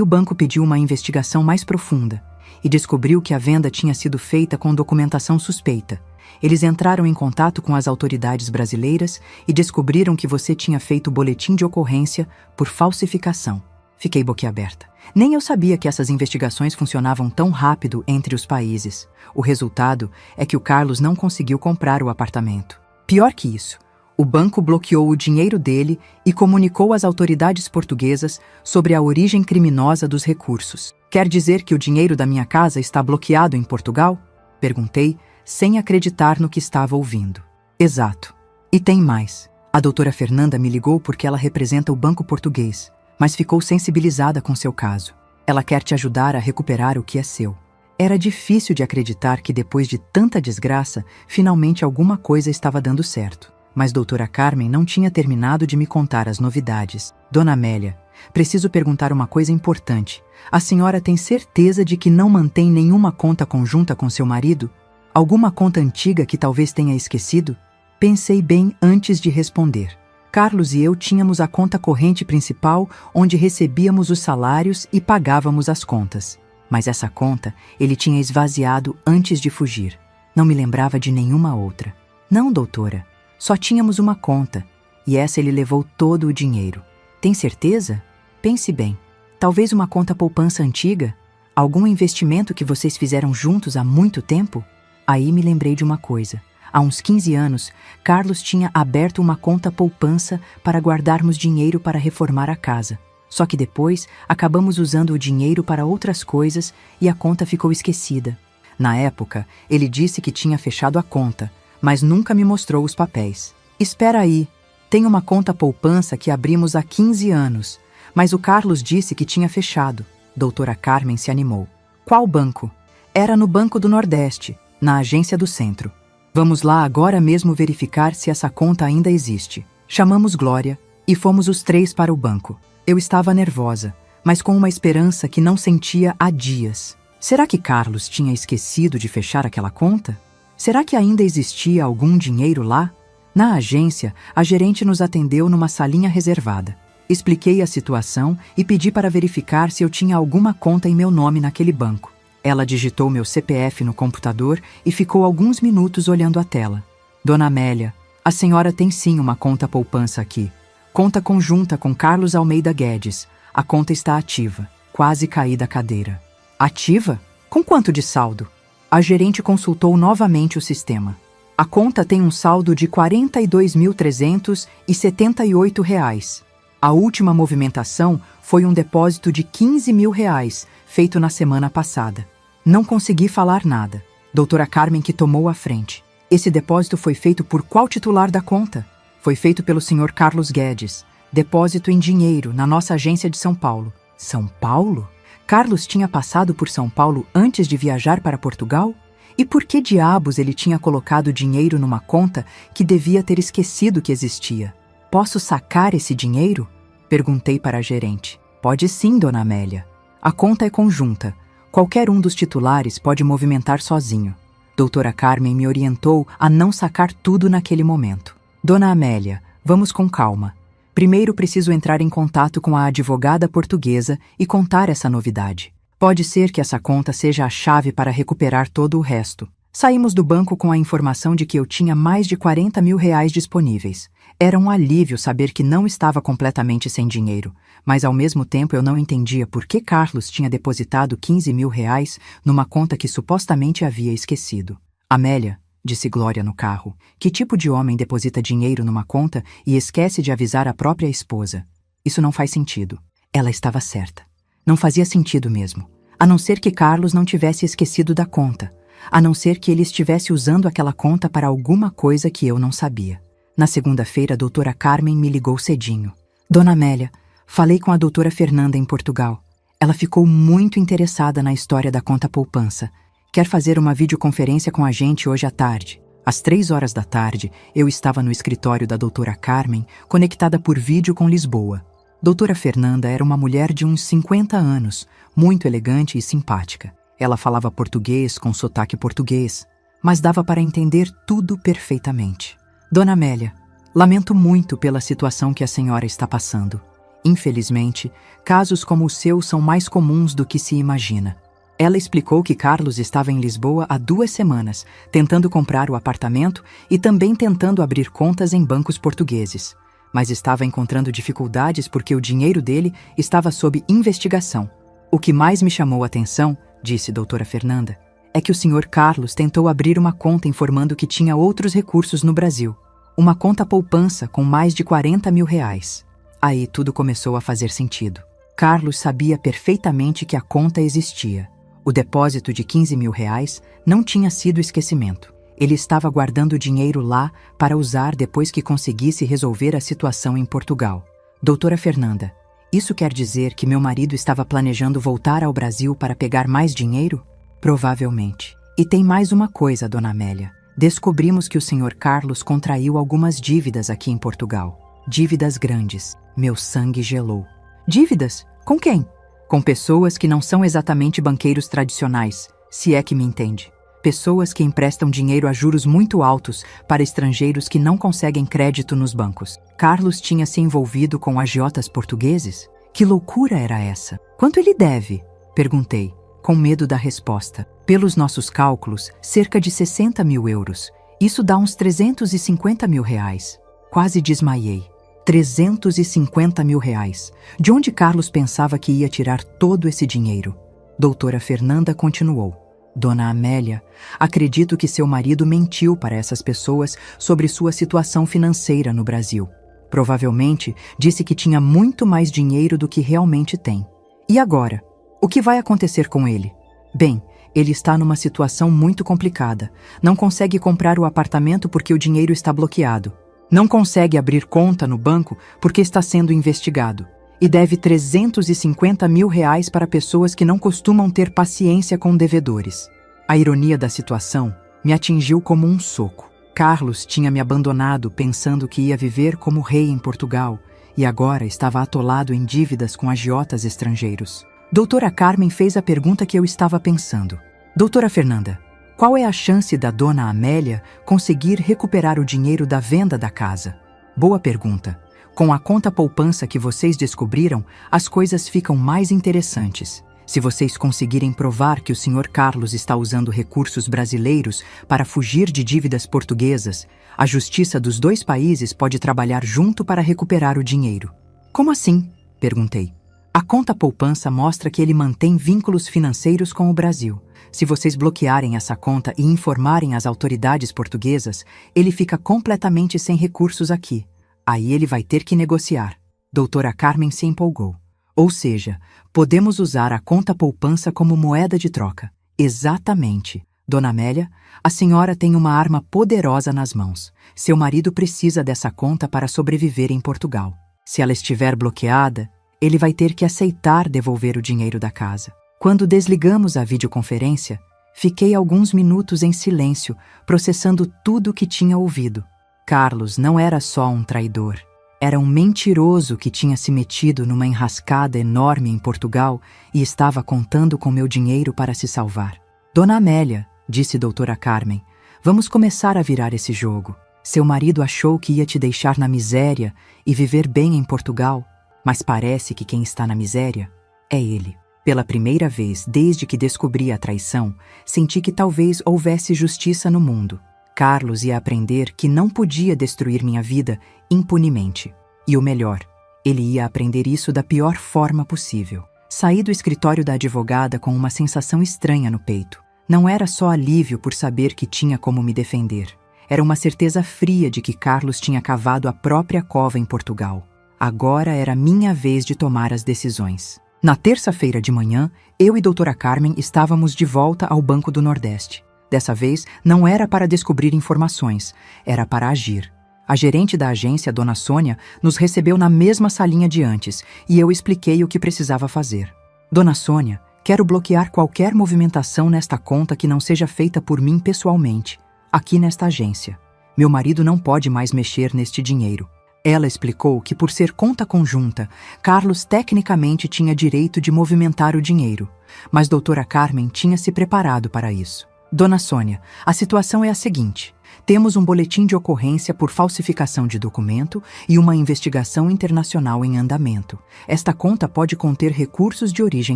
o banco pediu uma investigação mais profunda e descobriu que a venda tinha sido feita com documentação suspeita. Eles entraram em contato com as autoridades brasileiras e descobriram que você tinha feito boletim de ocorrência por falsificação. Fiquei boquiaberta. Nem eu sabia que essas investigações funcionavam tão rápido entre os países. O resultado é que o Carlos não conseguiu comprar o apartamento. Pior que isso, o banco bloqueou o dinheiro dele e comunicou às autoridades portuguesas sobre a origem criminosa dos recursos. Quer dizer que o dinheiro da minha casa está bloqueado em Portugal? Perguntei, sem acreditar no que estava ouvindo. Exato. E tem mais. A doutora Fernanda me ligou porque ela representa o banco português, mas ficou sensibilizada com seu caso. Ela quer te ajudar a recuperar o que é seu. Era difícil de acreditar que depois de tanta desgraça, finalmente alguma coisa estava dando certo. Mas doutora Carmen não tinha terminado de me contar as novidades. Dona Amélia, preciso perguntar uma coisa importante. A senhora tem certeza de que não mantém nenhuma conta conjunta com seu marido? Alguma conta antiga que talvez tenha esquecido? Pensei bem antes de responder. Carlos e eu tínhamos a conta corrente principal, onde recebíamos os salários e pagávamos as contas. Mas essa conta ele tinha esvaziado antes de fugir. Não me lembrava de nenhuma outra. Não, doutora. Só tínhamos uma conta, e essa ele levou todo o dinheiro. Tem certeza? Pense bem. Talvez uma conta poupança antiga? Algum investimento que vocês fizeram juntos há muito tempo? Aí me lembrei de uma coisa. Há uns 15 anos, Carlos tinha aberto uma conta poupança para guardarmos dinheiro para reformar a casa. Só que depois, acabamos usando o dinheiro para outras coisas e a conta ficou esquecida. Na época, ele disse que tinha fechado a conta, mas nunca me mostrou os papéis. Espera aí, tem uma conta poupança que abrimos há 15 anos, mas o Carlos disse que tinha fechado. Doutora Carmen se animou. Qual banco? Era no Banco do Nordeste, na agência do centro. Vamos lá agora mesmo verificar se essa conta ainda existe. Chamamos Glória e fomos os três para o banco. Eu estava nervosa, mas com uma esperança que não sentia há dias. Será que Carlos tinha esquecido de fechar aquela conta? Será que ainda existia algum dinheiro lá? Na agência, a gerente nos atendeu numa salinha reservada. Expliquei a situação e pedi para verificar se eu tinha alguma conta em meu nome naquele banco. Ela digitou meu CPF no computador e ficou alguns minutos olhando a tela. Dona Amélia, a senhora tem sim uma conta poupança aqui. Conta conjunta com Carlos Almeida Guedes. A conta está ativa. Quase caí da cadeira. Ativa? Com quanto de saldo? A gerente consultou novamente o sistema. A conta tem um saldo de R$ 42.378. A última movimentação foi um depósito de R$ 15.000, feito na semana passada. Não consegui falar nada. Doutora Carmen que tomou a frente. Esse depósito foi feito por qual titular da conta? Foi feito pelo Sr. Carlos Guedes. Depósito em dinheiro, na nossa agência de São Paulo. São Paulo? Carlos tinha passado por São Paulo antes de viajar para Portugal? E por que diabos ele tinha colocado dinheiro numa conta que devia ter esquecido que existia? Posso sacar esse dinheiro? Perguntei para a gerente. Pode sim, dona Amélia. A conta é conjunta. Qualquer um dos titulares pode movimentar sozinho. Doutora Carmen me orientou a não sacar tudo naquele momento. Dona Amélia, vamos com calma. Primeiro preciso entrar em contato com a advogada portuguesa e contar essa novidade. Pode ser que essa conta seja a chave para recuperar todo o resto. Saímos do banco com a informação de que eu tinha mais de R$ 40.000 disponíveis. Era um alívio saber que não estava completamente sem dinheiro, mas ao mesmo tempo eu não entendia por que Carlos tinha depositado 15 mil reais numa conta que supostamente havia esquecido. Amélia, disse Glória no carro, que tipo de homem deposita dinheiro numa conta e esquece de avisar a própria esposa? Isso não faz sentido. Ela estava certa. Não fazia sentido mesmo. A não ser que Carlos não tivesse esquecido da conta. A não ser que ele estivesse usando aquela conta para alguma coisa que eu não sabia. Na segunda-feira, a doutora Carmen me ligou cedinho. Dona Amélia, falei com a doutora Fernanda em Portugal. Ela ficou muito interessada na história da conta poupança. Quer fazer uma videoconferência com a gente hoje à tarde. Às 3 horas da tarde, eu estava no escritório da doutora Carmen, conectada por vídeo com Lisboa. Doutora Fernanda era uma mulher de uns 50 anos, muito elegante e simpática. Ela falava português com sotaque português, mas dava para entender tudo perfeitamente. Dona Amélia, lamento muito pela situação que a senhora está passando. Infelizmente, casos como o seu são mais comuns do que se imagina. Ela explicou que Carlos estava em Lisboa há 2 semanas, tentando comprar o apartamento e também tentando abrir contas em bancos portugueses. Mas estava encontrando dificuldades porque o dinheiro dele estava sob investigação. O que mais me chamou a atenção, disse doutora Fernanda, é que o senhor Carlos tentou abrir uma conta informando que tinha outros recursos no Brasil. Uma conta poupança com mais de 40 mil reais. Aí tudo começou a fazer sentido. Carlos sabia perfeitamente que a conta existia. O depósito de 15 mil reais não tinha sido esquecimento. Ele estava guardando o dinheiro lá para usar depois que conseguisse resolver a situação em Portugal. Doutora Fernanda, isso quer dizer que meu marido estava planejando voltar ao Brasil para pegar mais dinheiro? Provavelmente. E tem mais uma coisa, dona Amélia. Descobrimos que o senhor Carlos contraiu algumas dívidas aqui em Portugal. Dívidas grandes. Meu sangue gelou. Dívidas? Com quem? Com pessoas que não são exatamente banqueiros tradicionais, se é que me entende. Pessoas que emprestam dinheiro a juros muito altos para estrangeiros que não conseguem crédito nos bancos. Carlos tinha se envolvido com agiotas portugueses? Que loucura era essa? Quanto ele deve? Perguntei, com medo da resposta. Pelos nossos cálculos, cerca de 60 mil euros. Isso dá uns 350 mil reais. Quase desmaiei. 350 mil reais. De onde Carlos pensava que ia tirar todo esse dinheiro? Doutora Fernanda continuou. Dona Amélia, acredito que seu marido mentiu para essas pessoas sobre sua situação financeira no Brasil. Provavelmente disse que tinha muito mais dinheiro do que realmente tem. E agora? O que vai acontecer com ele? Bem, ele está numa situação muito complicada. Não consegue comprar o apartamento porque o dinheiro está bloqueado. Não consegue abrir conta no banco porque está sendo investigado. E deve 350 mil reais para pessoas que não costumam ter paciência com devedores. A ironia da situação me atingiu como um soco. Carlos tinha me abandonado pensando que ia viver como rei em Portugal e agora estava atolado em dívidas com agiotas estrangeiros. Doutora Carmen fez a pergunta que eu estava pensando. Doutora Fernanda, qual é a chance da dona Amélia conseguir recuperar o dinheiro da venda da casa? Boa pergunta. Com a conta poupança que vocês descobriram, as coisas ficam mais interessantes. Se vocês conseguirem provar que o Sr. Carlos está usando recursos brasileiros para fugir de dívidas portuguesas, a justiça dos 2 países pode trabalhar junto para recuperar o dinheiro. Como assim? Perguntei. A conta poupança mostra que ele mantém vínculos financeiros com o Brasil. Se vocês bloquearem essa conta e informarem as autoridades portuguesas, ele fica completamente sem recursos aqui. Aí ele vai ter que negociar. Doutora Carmen se empolgou. Ou seja, podemos usar a conta poupança como moeda de troca. Exatamente. Dona Amélia, a senhora tem uma arma poderosa nas mãos. Seu marido precisa dessa conta para sobreviver em Portugal. Se ela estiver bloqueada, ele vai ter que aceitar devolver o dinheiro da casa. Quando desligamos a videoconferência, fiquei alguns minutos em silêncio, processando tudo o que tinha ouvido. Carlos não era só um traidor. Era um mentiroso que tinha se metido numa enrascada enorme em Portugal e estava contando com meu dinheiro para se salvar. Dona Amélia, disse doutora Carmen, vamos começar a virar esse jogo. Seu marido achou que ia te deixar na miséria e viver bem em Portugal, mas parece que quem está na miséria é ele. Pela primeira vez desde que descobri a traição, senti que talvez houvesse justiça no mundo. Carlos ia aprender que não podia destruir minha vida impunemente. E o melhor, ele ia aprender isso da pior forma possível. Saí do escritório da advogada com uma sensação estranha no peito. Não era só alívio por saber que tinha como me defender. Era uma certeza fria de que Carlos tinha cavado a própria cova em Portugal. Agora era minha vez de tomar as decisões. Na terça-feira de manhã, eu e doutora Carmen estávamos de volta ao Banco do Nordeste. Dessa vez, não era para descobrir informações, era para agir. A gerente da agência, Dona Sônia, nos recebeu na mesma salinha de antes e eu expliquei o que precisava fazer. Dona Sônia, quero bloquear qualquer movimentação nesta conta que não seja feita por mim pessoalmente, aqui nesta agência. Meu marido não pode mais mexer neste dinheiro. Ela explicou que, por ser conta conjunta, Carlos tecnicamente tinha direito de movimentar o dinheiro, mas doutora Carmen tinha se preparado para isso. Dona Sônia, a situação é a seguinte. Temos um boletim de ocorrência por falsificação de documento e uma investigação internacional em andamento. Esta conta pode conter recursos de origem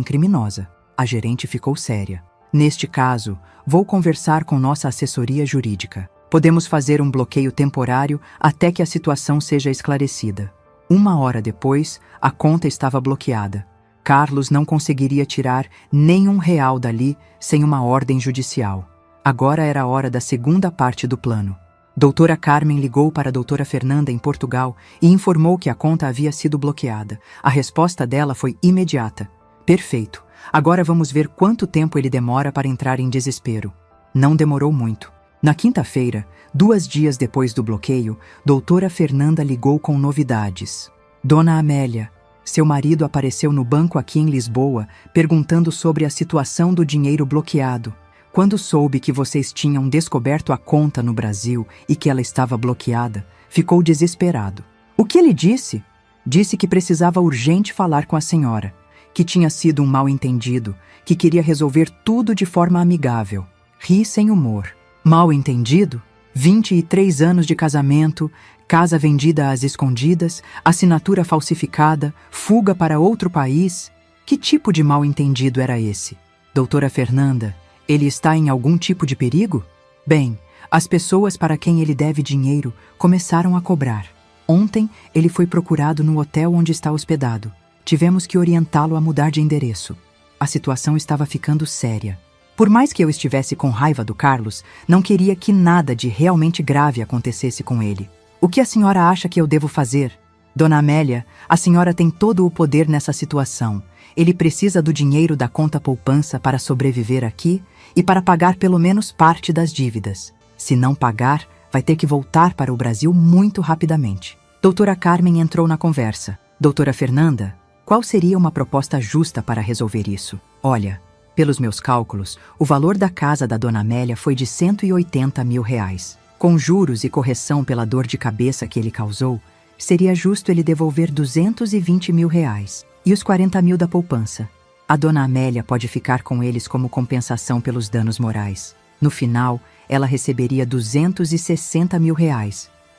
criminosa. A gerente ficou séria. Neste caso, vou conversar com nossa assessoria jurídica. Podemos fazer um bloqueio temporário até que a situação seja esclarecida. 1 hora depois, a conta estava bloqueada. Carlos não conseguiria tirar nenhum real dali sem uma ordem judicial. Agora era a hora da segunda parte do plano. Doutora Carmen ligou para a doutora Fernanda em Portugal e informou que a conta havia sido bloqueada. A resposta dela foi imediata. Perfeito. Agora vamos ver quanto tempo ele demora para entrar em desespero. Não demorou muito. Na quinta-feira, 2 dias depois do bloqueio, doutora Fernanda ligou com novidades. Dona Amélia, seu marido apareceu no banco aqui em Lisboa perguntando sobre a situação do dinheiro bloqueado. Quando soube que vocês tinham descoberto a conta no Brasil e que ela estava bloqueada, ficou desesperado. O que ele disse? Disse que precisava urgente falar com a senhora, que tinha sido um mal-entendido, que queria resolver tudo de forma amigável. Ri sem humor. Mal-entendido? 23 anos de casamento, casa vendida às escondidas, assinatura falsificada, fuga para outro país. Que tipo de mal-entendido era esse? Doutora Fernanda, ele está em algum tipo de perigo? Bem, as pessoas para quem ele deve dinheiro começaram a cobrar. Ontem, ele foi procurado no hotel onde está hospedado. Tivemos que orientá-lo a mudar de endereço. A situação estava ficando séria. Por mais que eu estivesse com raiva do Carlos, não queria que nada de realmente grave acontecesse com ele. O que a senhora acha que eu devo fazer? Dona Amélia, a senhora tem todo o poder nessa situação. Ele precisa do dinheiro da conta poupança para sobreviver aqui e para pagar pelo menos parte das dívidas. Se não pagar, vai ter que voltar para o Brasil muito rapidamente. Doutora Carmen entrou na conversa. Doutora Fernanda, qual seria uma proposta justa para resolver isso? Olha, pelos meus cálculos, o valor da casa da Dona Amélia foi de R$180 mil. Com juros e correção pela dor de cabeça que ele causou, seria justo ele devolver R$220 mil e os 40 mil da poupança. A Dona Amélia pode ficar com eles como compensação pelos danos morais. No final, ela receberia R$260 mil,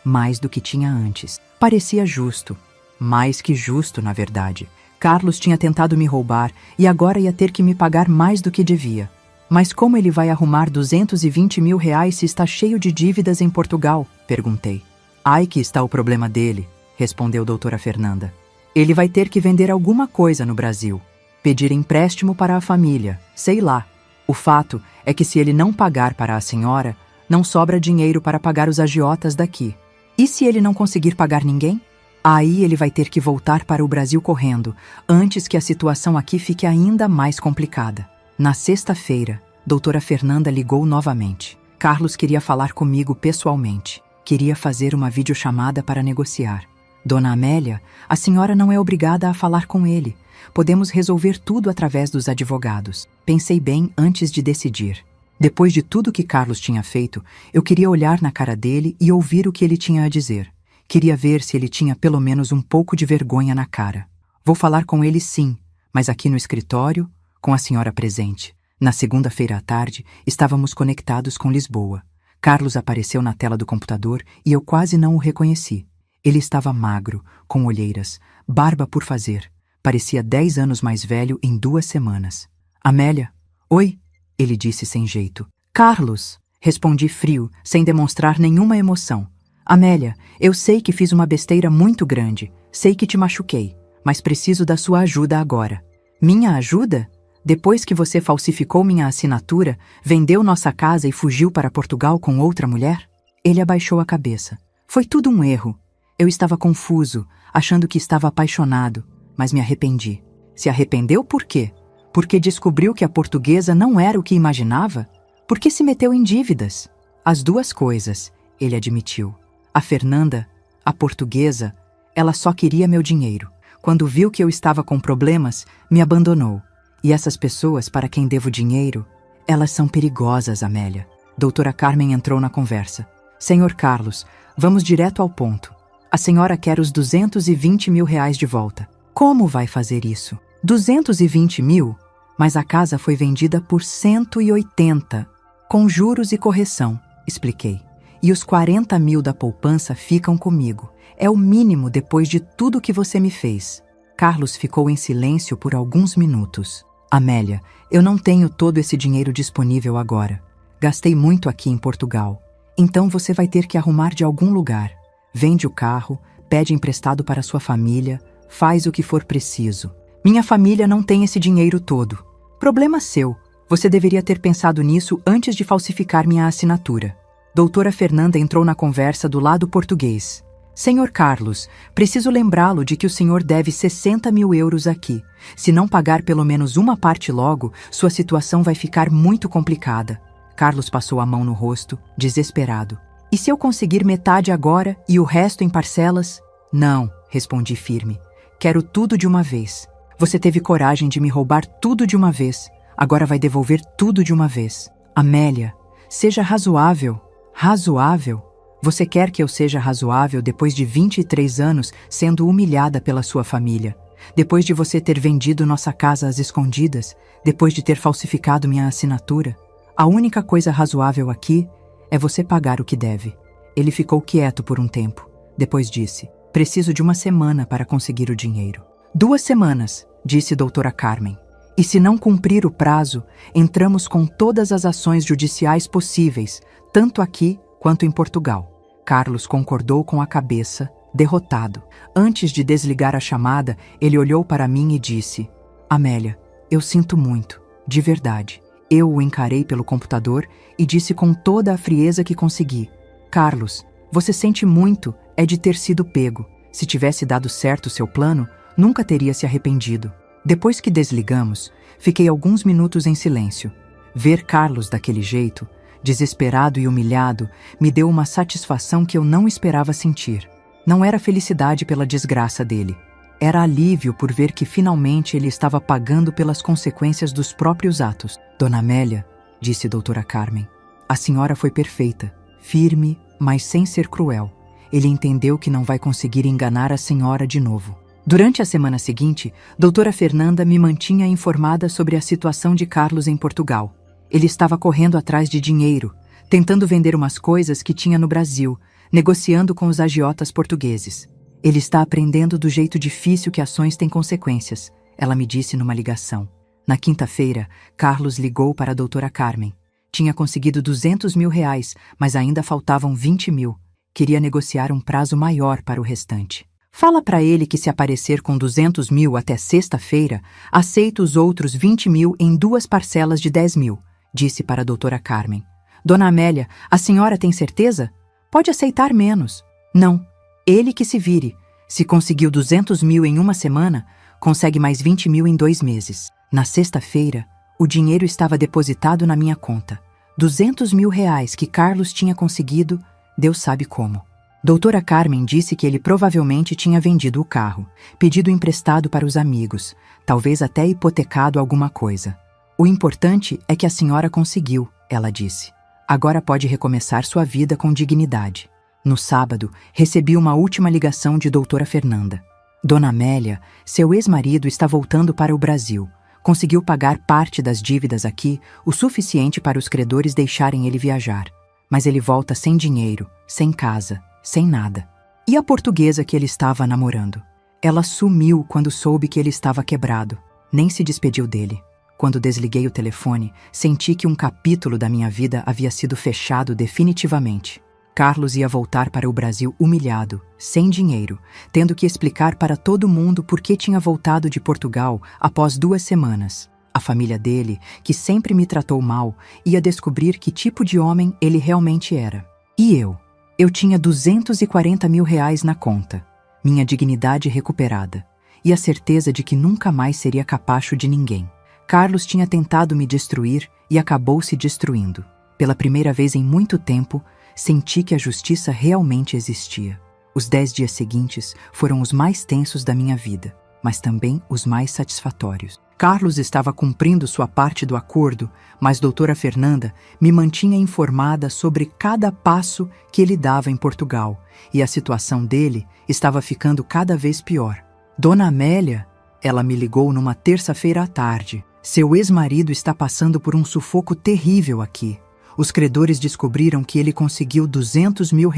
mais do que tinha antes. Parecia justo. Mais que justo, na verdade. Carlos tinha tentado me roubar e agora ia ter que me pagar mais do que devia. Mas como ele vai arrumar R$220 mil se está cheio de dívidas em Portugal? Perguntei. Aí que está o problema dele, respondeu doutora Fernanda. Ele vai ter que vender alguma coisa no Brasil. Pedir empréstimo para a família, sei lá. O fato é que se ele não pagar para a senhora, não sobra dinheiro para pagar os agiotas daqui. E se ele não conseguir pagar ninguém? Aí ele vai ter que voltar para o Brasil correndo, antes que a situação aqui fique ainda mais complicada. Na sexta-feira, doutora Fernanda ligou novamente. Carlos queria falar comigo pessoalmente. Queria fazer uma videochamada para negociar. Dona Amélia, a senhora não é obrigada a falar com ele. Podemos resolver tudo através dos advogados. Pensei bem antes de decidir. Depois de tudo que Carlos tinha feito, eu queria olhar na cara dele e ouvir o que ele tinha a dizer. Queria ver se ele tinha pelo menos um pouco de vergonha na cara. Vou falar com ele sim, mas aqui no escritório, com a senhora presente. Na segunda-feira à tarde, estávamos conectados com Lisboa. Carlos apareceu na tela do computador e eu quase não o reconheci. Ele estava magro, com olheiras, barba por fazer. Parecia 10 anos mais velho em 2 semanas. Amélia? Oi, ele disse sem jeito. Carlos, Respondi frio, sem demonstrar nenhuma emoção. Amélia, eu sei que fiz uma besteira muito grande. Sei que te machuquei, mas preciso da sua ajuda agora. Minha ajuda? Depois que você falsificou minha assinatura, vendeu nossa casa e fugiu para Portugal com outra mulher? Ele abaixou a cabeça. Foi tudo um erro. Eu estava confuso, achando que estava apaixonado, mas me arrependi. Se arrependeu por quê? Porque descobriu que a portuguesa não era o que imaginava? Porque se meteu em dívidas? As duas coisas, ele admitiu. A Fernanda, a portuguesa, ela só queria meu dinheiro. Quando viu que eu estava com problemas, me abandonou. E essas pessoas para quem devo dinheiro, elas são perigosas, Amélia. Doutora Carmen entrou na conversa. Senhor Carlos, vamos direto ao ponto. A senhora quer os 220 mil reais de volta. Como vai fazer isso? 220 mil? Mas a casa foi vendida por 180, com juros e correção, expliquei. E os 40 mil da poupança ficam comigo. É o mínimo depois de tudo que você me fez. Carlos ficou em silêncio por alguns minutos. Amélia, eu não tenho todo esse dinheiro disponível agora. Gastei muito aqui em Portugal. Então você vai ter que arrumar de algum lugar. Vende o carro, pede emprestado para sua família, faz o que for preciso. Minha família não tem esse dinheiro todo. Problema seu. Você deveria ter pensado nisso antes de falsificar minha assinatura. Doutora Fernanda entrou na conversa do lado português. Senhor Carlos, preciso lembrá-lo de que o senhor deve 60 mil euros aqui. Se não pagar pelo menos uma parte logo, sua situação vai ficar muito complicada. Carlos passou a mão no rosto, desesperado. E se eu conseguir metade agora e o resto em parcelas? Não, respondi firme. Quero tudo de uma vez. Você teve coragem de me roubar tudo de uma vez. Agora vai devolver tudo de uma vez. Amélia, seja razoável. Razoável? Você quer que eu seja razoável depois de 23 anos sendo humilhada pela sua família? Depois de você ter vendido nossa casa às escondidas? Depois de ter falsificado minha assinatura? A única coisa razoável aqui é você pagar o que deve. Ele ficou quieto por um tempo. Depois disse, preciso de uma semana para conseguir o dinheiro. 2 semanas, disse doutora Carmen. E se não cumprir o prazo, entramos com todas as ações judiciais possíveis, tanto aqui quanto em Portugal. Carlos concordou com a cabeça, derrotado. Antes de desligar a chamada, ele olhou para mim e disse, Amélia, eu sinto muito, de verdade. Eu o encarei pelo computador e disse com toda a frieza que consegui. Carlos, você sente muito, é de ter sido pego. Se tivesse dado certo o seu plano, nunca teria se arrependido. Depois que desligamos, fiquei alguns minutos em silêncio. Ver Carlos daquele jeito, desesperado e humilhado, me deu uma satisfação que eu não esperava sentir. Não era felicidade pela desgraça dele. Era alívio por ver que finalmente ele estava pagando pelas consequências dos próprios atos. Dona Amélia, disse doutora Carmen, a senhora foi perfeita, firme, mas sem ser cruel. Ele entendeu que não vai conseguir enganar a senhora de novo. Durante a semana seguinte, doutora Fernanda me mantinha informada sobre a situação de Carlos em Portugal. Ele estava correndo atrás de dinheiro, tentando vender umas coisas que tinha no Brasil, negociando com os agiotas portugueses. Ele está aprendendo do jeito difícil que ações têm consequências, ela me disse numa ligação. Na quinta-feira, Carlos ligou para a doutora Carmen. Tinha conseguido 200 mil reais, mas ainda faltavam 20 mil. Queria negociar um prazo maior para o restante. Fala para ele que se aparecer com 200 mil até sexta-feira, aceita os outros 20 mil em 2 parcelas de 10 mil, disse para a doutora Carmen. Dona Amélia, a senhora tem certeza? Pode aceitar menos. Não. Ele que se vire. Se conseguiu 200 mil em uma semana, consegue mais 20 mil em 2 meses. Na sexta-feira, o dinheiro estava depositado na minha conta. 200 mil reais que Carlos tinha conseguido, Deus sabe como. Doutora Carmen disse que ele provavelmente tinha vendido o carro, pedido emprestado para os amigos, talvez até hipotecado alguma coisa. O importante é que a senhora conseguiu, ela disse. Agora pode recomeçar sua vida com dignidade. No sábado, recebi uma última ligação de doutora Fernanda. Dona Amélia, seu ex-marido está voltando para o Brasil. Conseguiu pagar parte das dívidas aqui, o suficiente para os credores deixarem ele viajar. Mas ele volta sem dinheiro, sem casa, sem nada. E a portuguesa que ele estava namorando? Ela sumiu quando soube que ele estava quebrado. Nem se despediu dele. Quando desliguei o telefone, senti que um capítulo da minha vida havia sido fechado definitivamente. Carlos ia voltar para o Brasil humilhado, sem dinheiro, tendo que explicar para todo mundo por que tinha voltado de Portugal após 2 semanas. A família dele, que sempre me tratou mal, ia descobrir que tipo de homem ele realmente era. E eu? Eu tinha R$240 mil na conta, minha dignidade recuperada, e a certeza de que nunca mais seria capacho de ninguém. Carlos tinha tentado me destruir e acabou se destruindo. Pela primeira vez em muito tempo, senti que a justiça realmente existia. Os 10 dias seguintes foram os mais tensos da minha vida, mas também os mais satisfatórios. Carlos estava cumprindo sua parte do acordo, mas doutora Fernanda me mantinha informada sobre cada passo que ele dava em Portugal, e a situação dele estava ficando cada vez pior. Dona Amélia, ela me ligou numa terça-feira à tarde. Seu ex-marido está passando por um sufoco terrível aqui. Os credores descobriram que ele conseguiu R$200 mil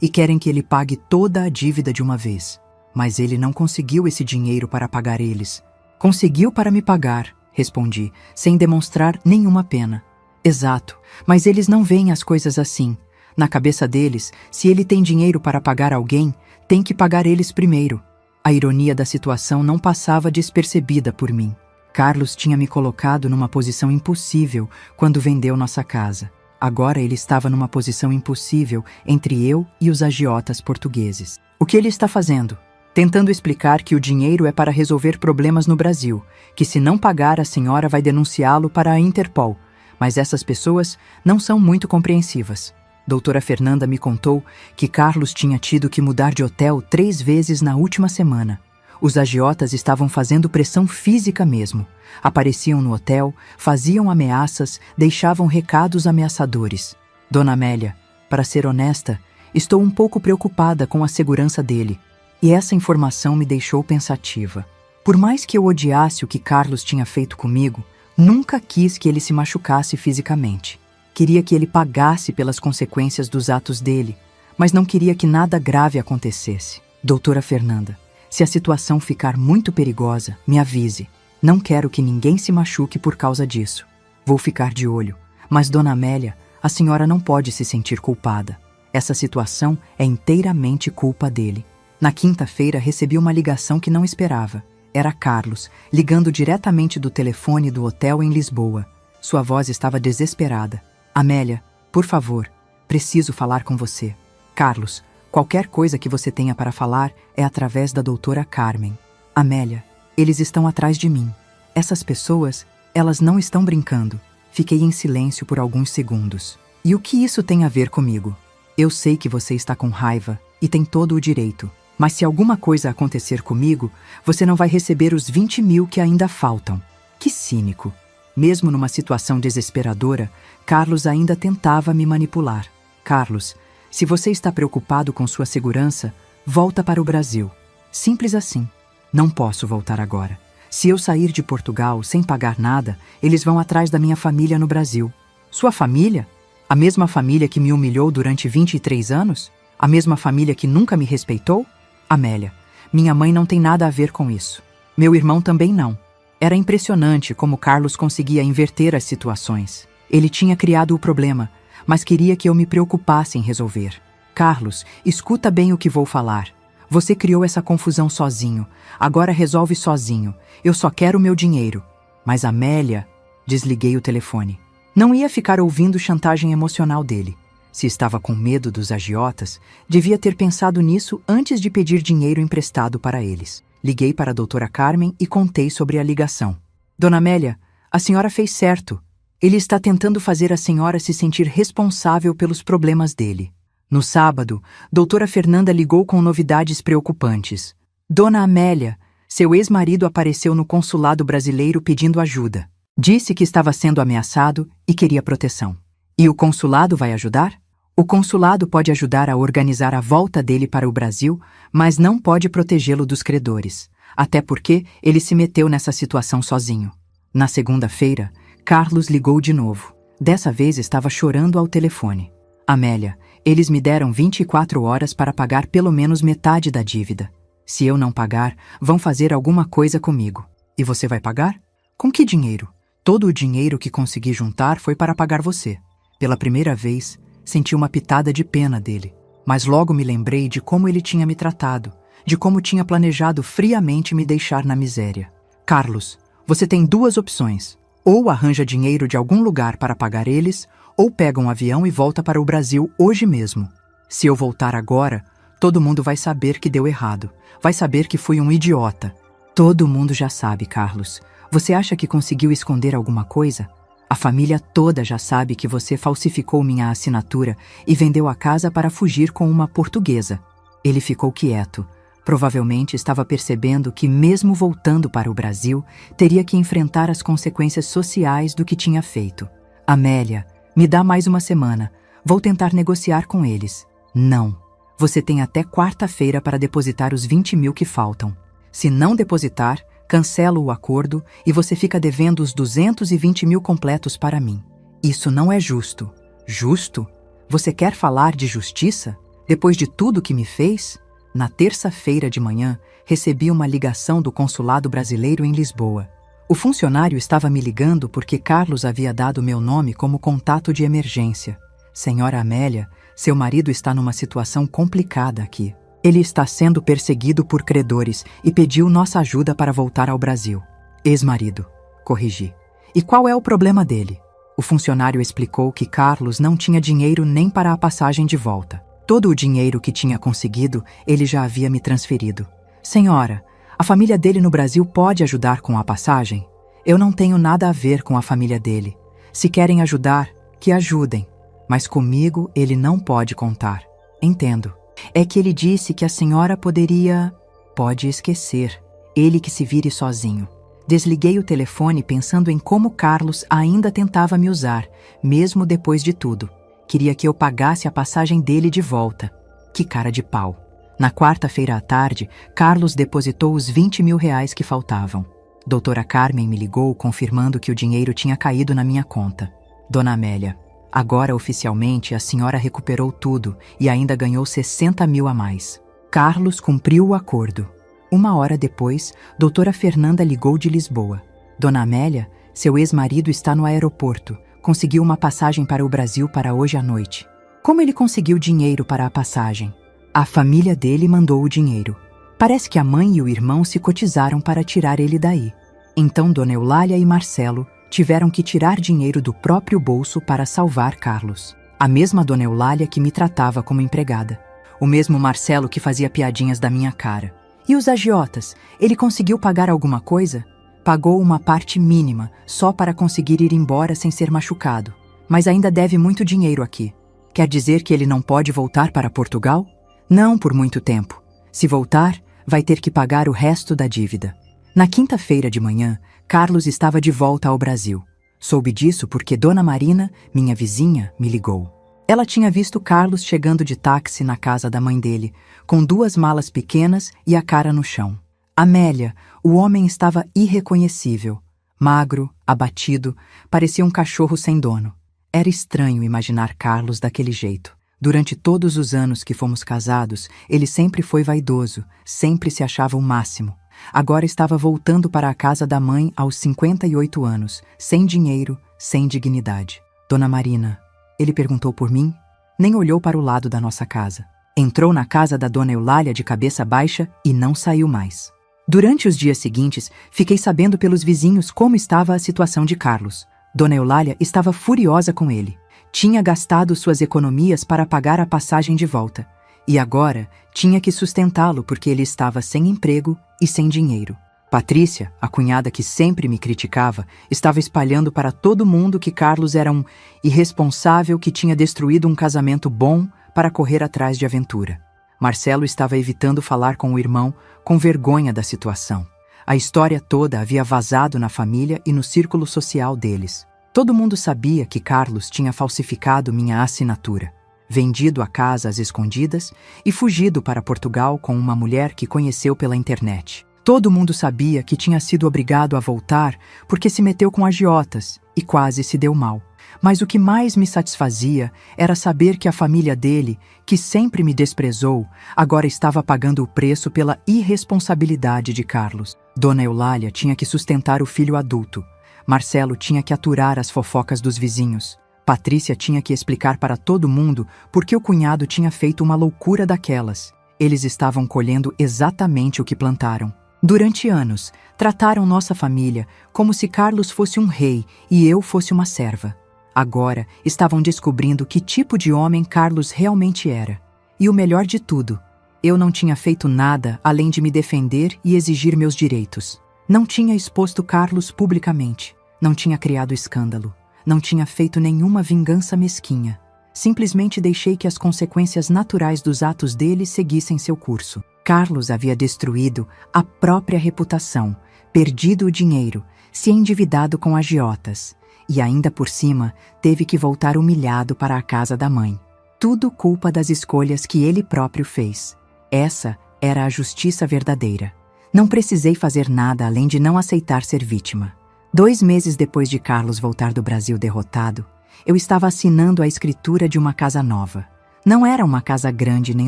e querem que ele pague toda a dívida de uma vez. Mas ele não conseguiu esse dinheiro para pagar eles. Conseguiu para me pagar, respondi, sem demonstrar nenhuma pena. Exato, mas eles não veem as coisas assim. Na cabeça deles, se ele tem dinheiro para pagar alguém, tem que pagar eles primeiro. A ironia da situação não passava despercebida por mim. Carlos tinha me colocado numa posição impossível quando vendeu nossa casa. Agora ele estava numa posição impossível entre eu e os agiotas portugueses. O que ele está fazendo? Tentando explicar que o dinheiro é para resolver problemas no Brasil, que se não pagar a senhora vai denunciá-lo para a Interpol. Mas essas pessoas não são muito compreensivas. Doutora Fernanda me contou que Carlos tinha tido que mudar de hotel 3 vezes na última semana. Os agiotas estavam fazendo pressão física mesmo. Apareciam no hotel, faziam ameaças, deixavam recados ameaçadores. Dona Amélia, para ser honesta, estou um pouco preocupada com a segurança dele. E essa informação me deixou pensativa. Por mais que eu odiasse o que Carlos tinha feito comigo, nunca quis que ele se machucasse fisicamente. Queria que ele pagasse pelas consequências dos atos dele, mas não queria que nada grave acontecesse. Doutora Fernanda, se a situação ficar muito perigosa, me avise. Não quero que ninguém se machuque por causa disso. Vou ficar de olho. Mas, Dona Amélia, a senhora não pode se sentir culpada. Essa situação é inteiramente culpa dele. Na quinta-feira, recebi uma ligação que não esperava. Era Carlos, ligando diretamente do telefone do hotel em Lisboa. Sua voz estava desesperada. Amélia, por favor, preciso falar com você. Carlos, qualquer coisa que você tenha para falar é através da doutora Carmen. Amélia, eles estão atrás de mim. Essas pessoas, elas não estão brincando. Fiquei em silêncio por alguns segundos. E o que isso tem a ver comigo? Eu sei que você está com raiva e tem todo o direito. Mas se alguma coisa acontecer comigo, você não vai receber os 20 mil que ainda faltam. Que cínico. Mesmo numa situação desesperadora, Carlos ainda tentava me manipular. Carlos, se você está preocupado com sua segurança, volta para o Brasil. Simples assim. Não posso voltar agora. Se eu sair de Portugal sem pagar nada, eles vão atrás da minha família no Brasil. Sua família? A mesma família que me humilhou durante 23 anos? A mesma família que nunca me respeitou? Amélia, minha mãe não tem nada a ver com isso. Meu irmão também não. Era impressionante como Carlos conseguia inverter as situações. Ele tinha criado o problema, mas queria que eu me preocupasse em resolver. Carlos, escuta bem o que vou falar. Você criou essa confusão sozinho. Agora resolve sozinho. Eu só quero o meu dinheiro. Mas Amélia... Desliguei o telefone. Não ia ficar ouvindo chantagem emocional dele. Se estava com medo dos agiotas, devia ter pensado nisso antes de pedir dinheiro emprestado para eles. Liguei para a doutora Carmen e contei sobre a ligação. Dona Amélia, a senhora fez certo. Ele está tentando fazer a senhora se sentir responsável pelos problemas dele. No sábado, doutora Fernanda ligou com novidades preocupantes. Dona Amélia, seu ex-marido apareceu no consulado brasileiro pedindo ajuda. Disse que estava sendo ameaçado e queria proteção. E o consulado vai ajudar? O consulado pode ajudar a organizar a volta dele para o Brasil, mas não pode protegê-lo dos credores, até porque ele se meteu nessa situação sozinho. Na segunda-feira, Carlos ligou de novo. Dessa vez estava chorando ao telefone. Amélia, eles me deram 24 horas para pagar pelo menos metade da dívida. Se eu não pagar, vão fazer alguma coisa comigo. E você vai pagar? Com que dinheiro? Todo o dinheiro que consegui juntar foi para pagar você. Pela primeira vez, senti uma pitada de pena dele. Mas logo me lembrei de como ele tinha me tratado, de como tinha planejado friamente me deixar na miséria. Carlos, você tem duas opções. Ou arranja dinheiro de algum lugar para pagar eles, ou pega um avião e volta para o Brasil hoje mesmo. Se eu voltar agora, todo mundo vai saber que deu errado. Vai saber que fui um idiota. Todo mundo já sabe, Carlos. Você acha que conseguiu esconder alguma coisa? A família toda já sabe que você falsificou minha assinatura e vendeu a casa para fugir com uma portuguesa. Ele ficou quieto. Provavelmente estava percebendo que, mesmo voltando para o Brasil, teria que enfrentar as consequências sociais do que tinha feito. Amélia, me dá mais uma semana. Vou tentar negociar com eles. Não. Você tem até quarta-feira para depositar os 20 mil que faltam. Se não depositar, cancelo o acordo e você fica devendo os 220 mil completos para mim. Isso não é justo. Justo? Você quer falar de justiça? Depois de tudo que me fez? Na terça-feira de manhã, recebi uma ligação do consulado brasileiro em Lisboa. O funcionário estava me ligando porque Carlos havia dado meu nome como contato de emergência. Senhora Amélia, seu marido está numa situação complicada aqui. Ele está sendo perseguido por credores e pediu nossa ajuda para voltar ao Brasil. Ex-marido, corrigi. E qual é o problema dele? O funcionário explicou que Carlos não tinha dinheiro nem para a passagem de volta. Todo o dinheiro que tinha conseguido, ele já havia me transferido. Senhora, a família dele no Brasil pode ajudar com a passagem? Eu não tenho nada a ver com a família dele. Se querem ajudar, que ajudem. Mas comigo ele não pode contar. Entendo. É que ele disse que a senhora poderia... Pode esquecer. Ele que se vire sozinho. Desliguei o telefone pensando em como Carlos ainda tentava me usar, mesmo depois de tudo. Queria que eu pagasse a passagem dele de volta. Que cara de pau. Na quarta-feira à tarde, Carlos depositou os 20 mil reais que faltavam. Doutora Carmen me ligou confirmando que o dinheiro tinha caído na minha conta. Dona Amélia, agora oficialmente a senhora recuperou tudo e ainda ganhou 60 mil a mais. Carlos cumpriu o acordo. Uma hora depois, doutora Fernanda ligou de Lisboa. Dona Amélia, seu ex-marido está no aeroporto. Conseguiu uma passagem para o Brasil para hoje à noite. Como ele conseguiu dinheiro para a passagem? A família dele mandou o dinheiro. Parece que a mãe e o irmão se cotizaram para tirar ele daí. Então Dona Eulália e Marcelo tiveram que tirar dinheiro do próprio bolso para salvar Carlos. A mesma Dona Eulália que me tratava como empregada. O mesmo Marcelo que fazia piadinhas da minha cara. E os agiotas? Ele conseguiu pagar alguma coisa? Pagou uma parte mínima, só para conseguir ir embora sem ser machucado. Mas ainda deve muito dinheiro aqui. Quer dizer que ele não pode voltar para Portugal? Não por muito tempo. Se voltar, vai ter que pagar o resto da dívida. Na quinta-feira de manhã, Carlos estava de volta ao Brasil. Soube disso porque Dona Marina, minha vizinha, me ligou. Ela tinha visto Carlos chegando de táxi na casa da mãe dele, com 2 malas pequenas e a cara no chão. Amélia, o homem estava irreconhecível. Magro, abatido, parecia um cachorro sem dono. Era estranho imaginar Carlos daquele jeito. Durante todos os anos que fomos casados, ele sempre foi vaidoso, sempre se achava o máximo. Agora estava voltando para a casa da mãe aos 58 anos, sem dinheiro, sem dignidade. Dona Marina, ele perguntou por mim, nem olhou para o lado da nossa casa. Entrou na casa da Dona Eulália de cabeça baixa e não saiu mais. Durante os dias seguintes, fiquei sabendo pelos vizinhos como estava a situação de Carlos. Dona Eulália estava furiosa com ele. Tinha gastado suas economias para pagar a passagem de volta. E agora tinha que sustentá-lo porque ele estava sem emprego e sem dinheiro. Patrícia, a cunhada que sempre me criticava, estava espalhando para todo mundo que Carlos era um irresponsável que tinha destruído um casamento bom para correr atrás de aventura. Marcelo estava evitando falar com o irmão, com vergonha da situação. A história toda havia vazado na família e no círculo social deles. Todo mundo sabia que Carlos tinha falsificado minha assinatura, vendido a casa às escondidas e fugido para Portugal com uma mulher que conheceu pela internet. Todo mundo sabia que tinha sido obrigado a voltar porque se meteu com agiotas e quase se deu mal. Mas o que mais me satisfazia era saber que a família dele, que sempre me desprezou, agora estava pagando o preço pela irresponsabilidade de Carlos. Dona Eulália tinha que sustentar o filho adulto. Marcelo tinha que aturar as fofocas dos vizinhos. Patrícia tinha que explicar para todo mundo por que o cunhado tinha feito uma loucura daquelas. Eles estavam colhendo exatamente o que plantaram. Durante anos, trataram nossa família como se Carlos fosse um rei e eu fosse uma serva. Agora, estavam descobrindo que tipo de homem Carlos realmente era. E o melhor de tudo, eu não tinha feito nada além de me defender e exigir meus direitos. Não tinha exposto Carlos publicamente. Não tinha criado escândalo. Não tinha feito nenhuma vingança mesquinha. Simplesmente deixei que as consequências naturais dos atos dele seguissem seu curso. Carlos havia destruído a própria reputação, perdido o dinheiro, se endividado com agiotas. E ainda por cima, teve que voltar humilhado para a casa da mãe. Tudo culpa das escolhas que ele próprio fez. Essa era a justiça verdadeira. Não precisei fazer nada além de não aceitar ser vítima. 2 meses depois de Carlos voltar do Brasil derrotado, eu estava assinando a escritura de uma casa nova. Não era uma casa grande nem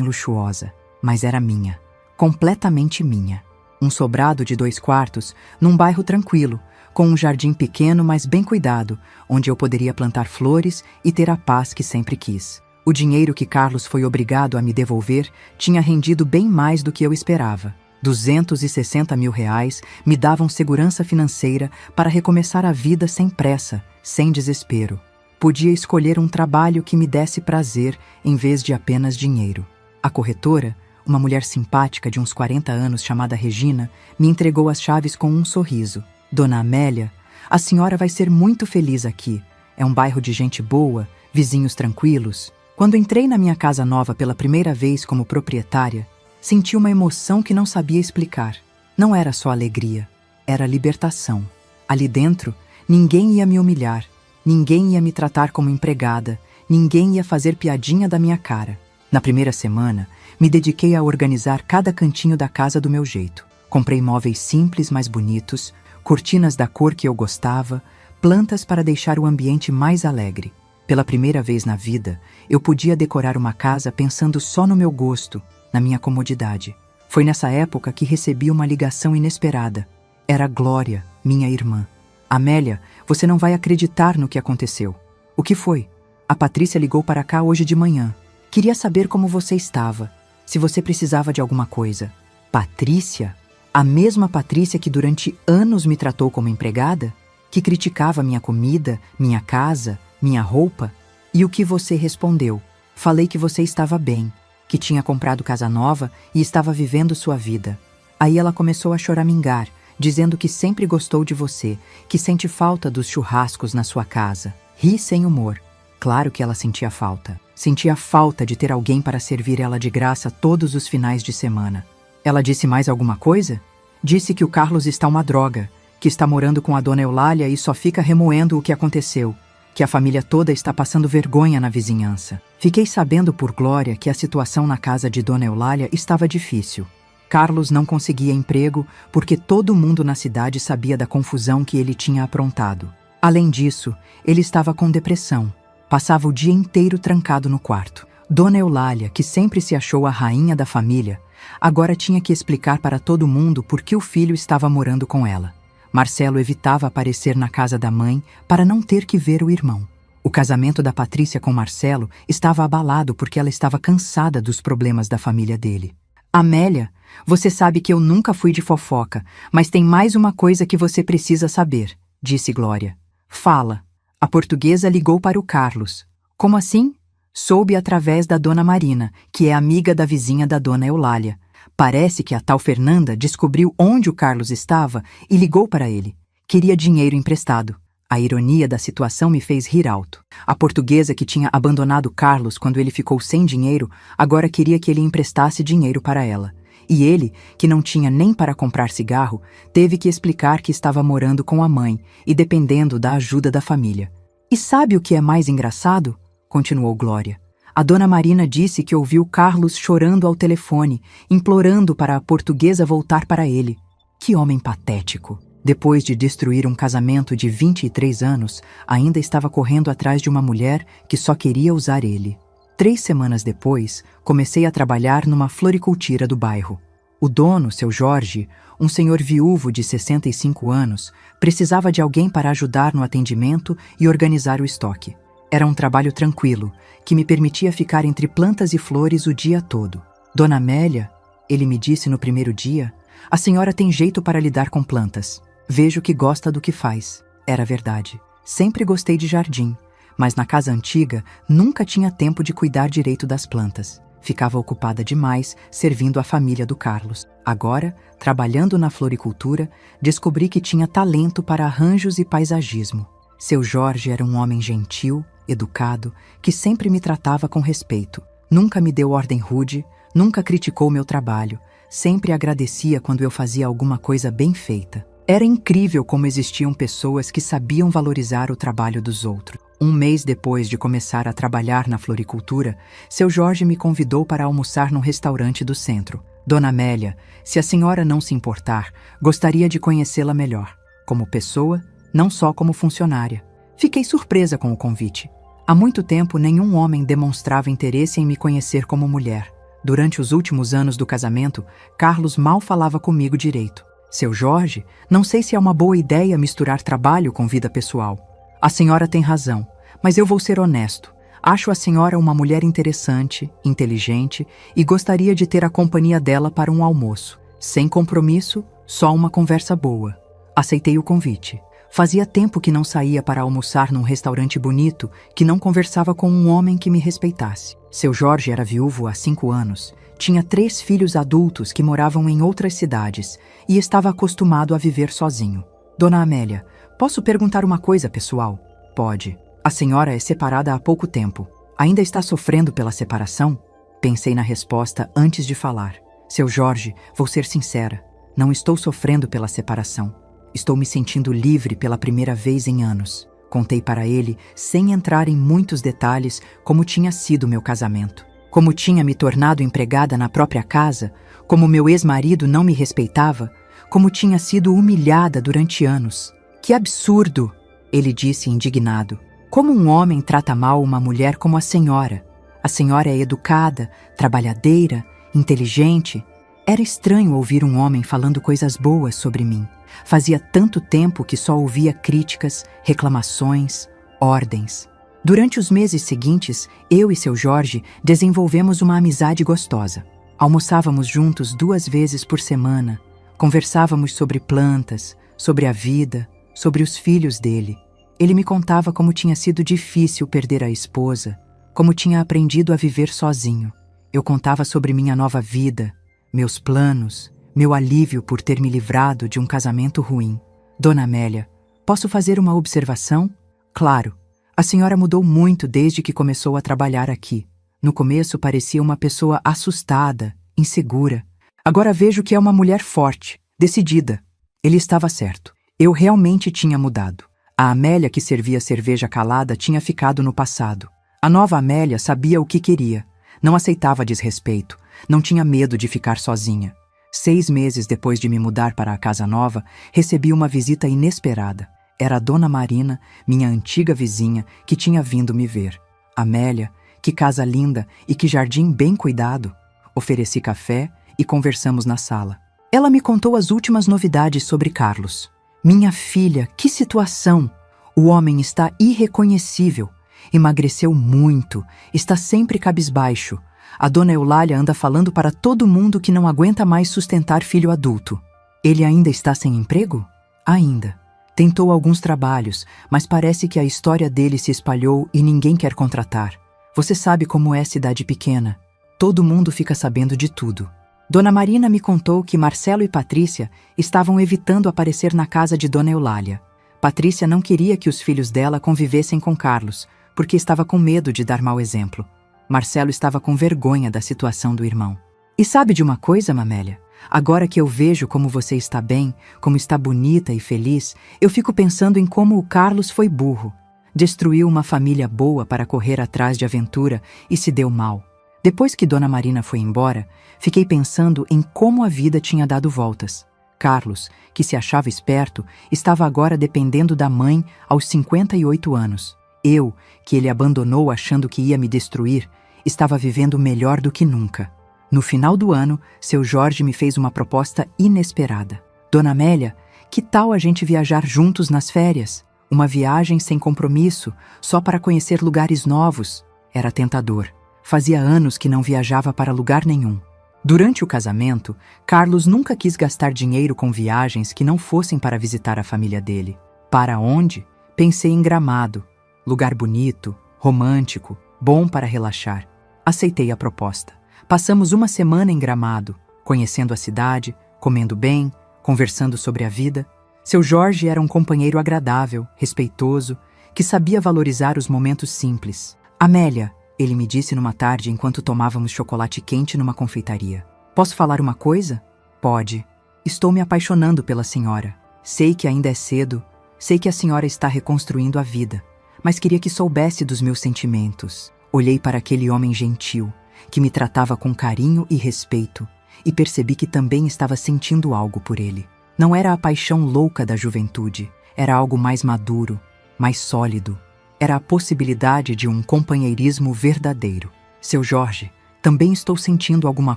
luxuosa, mas era minha. Completamente minha. Um sobrado de 2 quartos, num bairro tranquilo, com um jardim pequeno, mas bem cuidado, onde eu poderia plantar flores e ter a paz que sempre quis. O dinheiro que Carlos foi obrigado a me devolver tinha rendido bem mais do que eu esperava. 260 mil reais me davam segurança financeira para recomeçar a vida sem pressa, sem desespero. Podia escolher um trabalho que me desse prazer em vez de apenas dinheiro. A corretora, uma mulher simpática de uns 40 anos chamada Regina, me entregou as chaves com um sorriso. Dona Amélia, a senhora vai ser muito feliz aqui. É um bairro de gente boa, vizinhos tranquilos. Quando entrei na minha casa nova pela primeira vez como proprietária, senti uma emoção que não sabia explicar. Não era só alegria, era libertação. Ali dentro, ninguém ia me humilhar, ninguém ia me tratar como empregada, ninguém ia fazer piadinha da minha cara. Na primeira semana, me dediquei a organizar cada cantinho da casa do meu jeito. Comprei móveis simples, mas bonitos, cortinas da cor que eu gostava, plantas para deixar o ambiente mais alegre. Pela primeira vez na vida, eu podia decorar uma casa pensando só no meu gosto, na minha comodidade. Foi nessa época que recebi uma ligação inesperada. Era Glória, minha irmã. Amélia, você não vai acreditar no que aconteceu. O que foi? A Patrícia ligou para cá hoje de manhã. Queria saber como você estava, se você precisava de alguma coisa. Patrícia? A mesma Patrícia que durante anos me tratou como empregada? Que criticava minha comida, minha casa, minha roupa? E o que você respondeu? Falei que você estava bem, que tinha comprado casa nova e estava vivendo sua vida. Aí ela começou a choramingar, dizendo que sempre gostou de você, que sente falta dos churrascos na sua casa. Ri sem humor. Claro que ela sentia falta. Sentia falta de ter alguém para servir ela de graça todos os finais de semana. Ela disse mais alguma coisa? Disse que o Carlos está uma droga, que está morando com a dona Eulália e só fica remoendo o que aconteceu, que a família toda está passando vergonha na vizinhança. Fiquei sabendo por Glória que a situação na casa de dona Eulália estava difícil. Carlos não conseguia emprego porque todo mundo na cidade sabia da confusão que ele tinha aprontado. Além disso, ele estava com depressão. Passava o dia inteiro trancado no quarto. Dona Eulália, que sempre se achou a rainha da família, agora tinha que explicar para todo mundo por que o filho estava morando com ela. Marcelo evitava aparecer na casa da mãe para não ter que ver o irmão. O casamento da Patrícia com Marcelo estava abalado porque ela estava cansada dos problemas da família dele. Amélia, você sabe que eu nunca fui de fofoca, mas tem mais uma coisa que você precisa saber, disse Glória. Fala. A portuguesa ligou para o Carlos. Como assim? Soube através da dona Marina, que é amiga da vizinha da dona Eulália. Parece que a tal Fernanda descobriu onde o Carlos estava e ligou para ele. Queria dinheiro emprestado. A ironia da situação me fez rir alto. A portuguesa que tinha abandonado Carlos quando ele ficou sem dinheiro, agora queria que ele emprestasse dinheiro para ela. E ele, que não tinha nem para comprar cigarro, teve que explicar que estava morando com a mãe e dependendo da ajuda da família. E sabe o que é mais engraçado? Continuou Glória. A dona Marina disse que ouviu Carlos chorando ao telefone, implorando para a portuguesa voltar para ele. Que homem patético! Depois de destruir um casamento de 23 anos, ainda estava correndo atrás de uma mulher que só queria usar ele. 3 semanas depois, comecei a trabalhar numa floricultura do bairro. O dono, seu Jorge, um senhor viúvo de 65 anos, precisava de alguém para ajudar no atendimento e organizar o estoque. Era um trabalho tranquilo, que me permitia ficar entre plantas e flores o dia todo. Dona Amélia, ele me disse no primeiro dia, a senhora tem jeito para lidar com plantas. Vejo que gosta do que faz. Era verdade. Sempre gostei de jardim, mas na casa antiga nunca tinha tempo de cuidar direito das plantas. Ficava ocupada demais servindo a família do Carlos. Agora, trabalhando na floricultura, descobri que tinha talento para arranjos e paisagismo. Seu Jorge era um homem gentil, educado, que sempre me tratava com respeito. Nunca me deu ordem rude, nunca criticou meu trabalho, sempre agradecia quando eu fazia alguma coisa bem feita. Era incrível como existiam pessoas que sabiam valorizar o trabalho dos outros. Um mês depois de começar a trabalhar na floricultura, seu Jorge me convidou para almoçar num restaurante do centro. Dona Amélia, se a senhora não se importar, gostaria de conhecê-la melhor, como pessoa, não só como funcionária. Fiquei surpresa com o convite. Há muito tempo, nenhum homem demonstrava interesse em me conhecer como mulher. Durante os últimos anos do casamento, Carlos mal falava comigo direito. Seu Jorge, não sei se é uma boa ideia misturar trabalho com vida pessoal. A senhora tem razão, mas eu vou ser honesto. Acho a senhora uma mulher interessante, inteligente e gostaria de ter a companhia dela para um almoço. Sem compromisso, só uma conversa boa. Aceitei o convite. Fazia tempo que não saía para almoçar num restaurante bonito, que não conversava com um homem que me respeitasse. Seu Jorge era viúvo há 5 anos. Tinha 3 filhos adultos que moravam em outras cidades e estava acostumado a viver sozinho. Dona Amélia, posso perguntar uma coisa pessoal? Pode. A senhora é separada há pouco tempo. Ainda está sofrendo pela separação? Pensei na resposta antes de falar. Seu Jorge, vou ser sincera. Não estou sofrendo pela separação. Estou me sentindo livre pela primeira vez em anos. Contei para ele, sem entrar em muitos detalhes, como tinha sido meu casamento. Como tinha me tornado empregada na própria casa, como meu ex-marido não me respeitava, como tinha sido humilhada durante anos. Que absurdo! Ele disse indignado. Como um homem trata mal uma mulher como a senhora? A senhora é educada, trabalhadeira, inteligente. Era estranho ouvir um homem falando coisas boas sobre mim. Fazia tanto tempo que só ouvia críticas, reclamações, ordens. Durante os meses seguintes, eu e seu Jorge desenvolvemos uma amizade gostosa. Almoçávamos juntos 2 vezes por semana, conversávamos sobre plantas, sobre a vida, sobre os filhos dele. Ele me contava como tinha sido difícil perder a esposa, como tinha aprendido a viver sozinho. Eu contava sobre minha nova vida, meus planos, meu alívio por ter me livrado de um casamento ruim. Dona Amélia, posso fazer uma observação? Claro. A senhora mudou muito desde que começou a trabalhar aqui. No começo parecia uma pessoa assustada, insegura. Agora vejo que é uma mulher forte, decidida. Ele estava certo. Eu realmente tinha mudado. A Amélia que servia cerveja calada tinha ficado no passado. A nova Amélia sabia o que queria. Não aceitava desrespeito. Não tinha medo de ficar sozinha. 6 meses depois de me mudar para a casa nova, recebi uma visita inesperada. Era a Dona Marina, minha antiga vizinha, que tinha vindo me ver. Amélia, que casa linda e que jardim bem cuidado. Ofereci café e conversamos na sala. Ela me contou as últimas novidades sobre Carlos. Minha filha, que situação! O homem está irreconhecível. Emagreceu muito, está sempre cabisbaixo. A Dona Eulália anda falando para todo mundo que não aguenta mais sustentar filho adulto. Ele ainda está sem emprego? Ainda. Tentou alguns trabalhos, mas parece que a história dele se espalhou e ninguém quer contratar. Você sabe como é cidade pequena. Todo mundo fica sabendo de tudo. Dona Marina me contou que Marcelo e Patrícia estavam evitando aparecer na casa de Dona Eulália. Patrícia não queria que os filhos dela convivessem com Carlos, porque estava com medo de dar mau exemplo. Marcelo estava com vergonha da situação do irmão. E sabe de uma coisa, Mamélia? Agora que eu vejo como você está bem, como está bonita e feliz, eu fico pensando em como o Carlos foi burro. Destruiu uma família boa para correr atrás de aventura e se deu mal. Depois que Dona Marina foi embora, fiquei pensando em como a vida tinha dado voltas. Carlos, que se achava esperto, estava agora dependendo da mãe aos 58 anos. Eu, que ele abandonou achando que ia me destruir, estava vivendo melhor do que nunca. No final do ano, seu Jorge me fez uma proposta inesperada. Dona Amélia, que tal a gente viajar juntos nas férias? Uma viagem sem compromisso, só para conhecer lugares novos. Era tentador. Fazia anos que não viajava para lugar nenhum. Durante o casamento, Carlos nunca quis gastar dinheiro com viagens que não fossem para visitar a família dele. Para onde? Pensei em Gramado. Lugar bonito, romântico, bom para relaxar. Aceitei a proposta. Passamos uma semana em Gramado, conhecendo a cidade, comendo bem, conversando sobre a vida. Seu Jorge era um companheiro agradável, respeitoso, que sabia valorizar os momentos simples. Amélia, ele me disse numa tarde enquanto tomávamos chocolate quente numa confeitaria. Posso falar uma coisa? Pode. Estou me apaixonando pela senhora. Sei que ainda é cedo, sei que a senhora está reconstruindo a vida, mas queria que soubesse dos meus sentimentos. Olhei para aquele homem gentil, que me tratava com carinho e respeito, e percebi que também estava sentindo algo por ele. Não era a paixão louca da juventude, era algo mais maduro, mais sólido. Era a possibilidade de um companheirismo verdadeiro. Seu Jorge, também estou sentindo alguma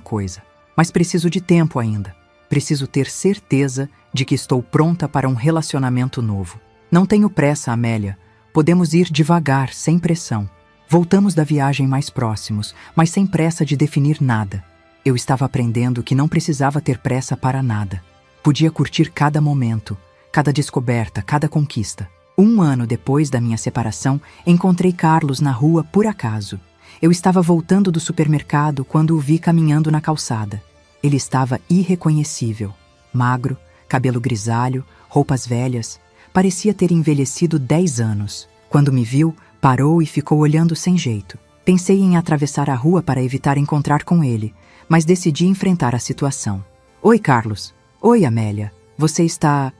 coisa, mas preciso de tempo ainda. Preciso ter certeza de que estou pronta para um relacionamento novo. Não tenho pressa, Amélia. Podemos ir devagar, sem pressão. Voltamos da viagem mais próximos, mas sem pressa de definir nada. Eu estava aprendendo que não precisava ter pressa para nada. Podia curtir cada momento, cada descoberta, cada conquista. 1 ano depois da minha separação, encontrei Carlos na rua por acaso. Eu estava voltando do supermercado quando o vi caminhando na calçada. Ele estava irreconhecível. Magro, cabelo grisalho, roupas velhas. Parecia ter envelhecido 10 anos. Quando me viu, parou e ficou olhando sem jeito. Pensei em atravessar a rua para evitar encontrar com ele, mas decidi enfrentar a situação. Oi, Carlos. Oi, Amélia. Você está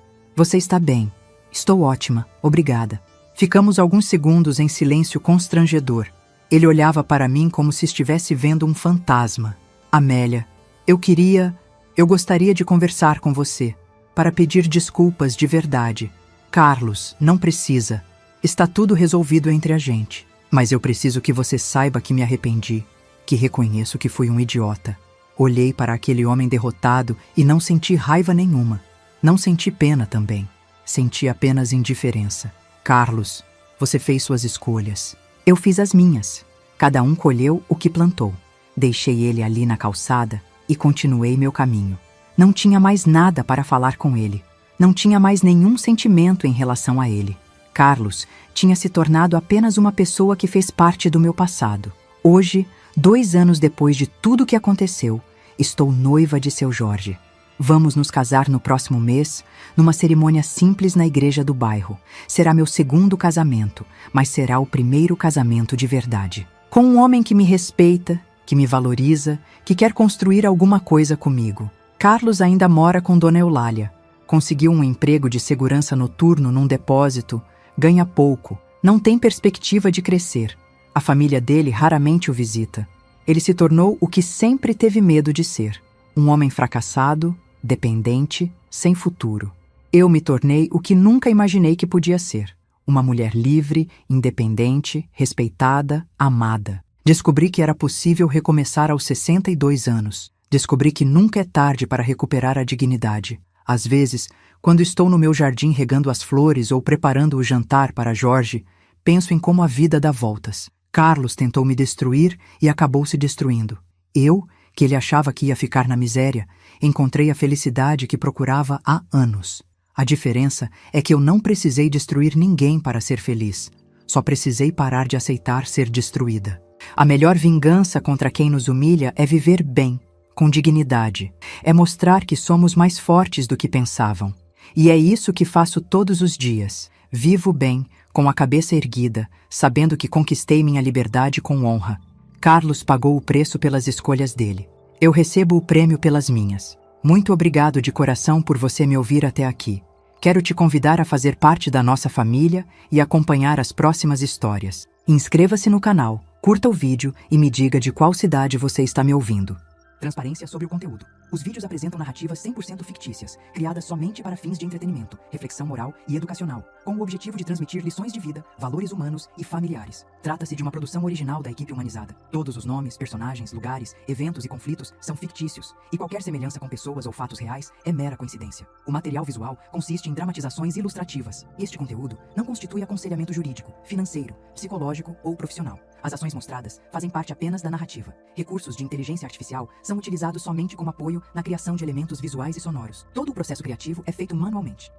bem. Estou ótima, obrigada. Ficamos alguns segundos em silêncio constrangedor. Ele olhava para mim como se estivesse vendo um fantasma. Amélia, eu gostaria de conversar com você, para pedir desculpas de verdade. Carlos, não precisa. Está tudo resolvido entre a gente. Mas eu preciso que você saiba que me arrependi, que reconheço que fui um idiota. Olhei para aquele homem derrotado e não senti raiva nenhuma. Não senti pena também. Senti apenas indiferença. Carlos, você fez suas escolhas. Eu fiz as minhas. Cada um colheu o que plantou. Deixei ele ali na calçada e continuei meu caminho. Não tinha mais nada para falar com ele. Não tinha mais nenhum sentimento em relação a ele. Carlos tinha se tornado apenas uma pessoa que fez parte do meu passado. Hoje, 2 anos depois de tudo o que aconteceu, estou noiva de seu Jorge. Vamos nos casar no próximo mês, numa cerimônia simples na igreja do bairro. Será meu 2º casamento, mas será o primeiro casamento de verdade. Com um homem que me respeita, que me valoriza, que quer construir alguma coisa comigo. Carlos ainda mora com Dona Eulália. Conseguiu um emprego de segurança noturno num depósito, ganha pouco, não tem perspectiva de crescer. A família dele raramente o visita. Ele se tornou o que sempre teve medo de ser. Um homem fracassado, dependente, sem futuro. Eu me tornei o que nunca imaginei que podia ser. Uma mulher livre, independente, respeitada, amada. Descobri que era possível recomeçar aos 62 anos. Descobri que nunca é tarde para recuperar a dignidade. Às vezes, quando estou no meu jardim regando as flores ou preparando o jantar para Jorge, penso em como a vida dá voltas. Carlos tentou me destruir e acabou se destruindo. Eu, que ele achava que ia ficar na miséria, encontrei a felicidade que procurava há anos. A diferença é que eu não precisei destruir ninguém para ser feliz. Só precisei parar de aceitar ser destruída. A melhor vingança contra quem nos humilha é viver bem, com dignidade. É mostrar que somos mais fortes do que pensavam. E é isso que faço todos os dias. Vivo bem, com a cabeça erguida, sabendo que conquistei minha liberdade com honra. Carlos pagou o preço pelas escolhas dele. Eu recebo o prêmio pelas minhas. Muito obrigado de coração por você me ouvir até aqui. Quero te convidar a fazer parte da nossa família e acompanhar as próximas histórias. Inscreva-se no canal, curta o vídeo e me diga de qual cidade você está me ouvindo. Transparência sobre o conteúdo. Os vídeos apresentam narrativas 100% fictícias, criadas somente para fins de entretenimento, reflexão moral e educacional, com o objetivo de transmitir lições de vida, valores humanos e familiares. Trata-se de uma produção original da equipe humanizada. Todos os nomes, personagens, lugares, eventos e conflitos são fictícios, e qualquer semelhança com pessoas ou fatos reais é mera coincidência. O material visual consiste em dramatizações ilustrativas. Este conteúdo não constitui aconselhamento jurídico, financeiro, psicológico ou profissional. As ações mostradas fazem parte apenas da narrativa. Recursos de inteligência artificial são utilizados somente como apoio na criação de elementos visuais e sonoros. Todo o processo criativo é feito manualmente.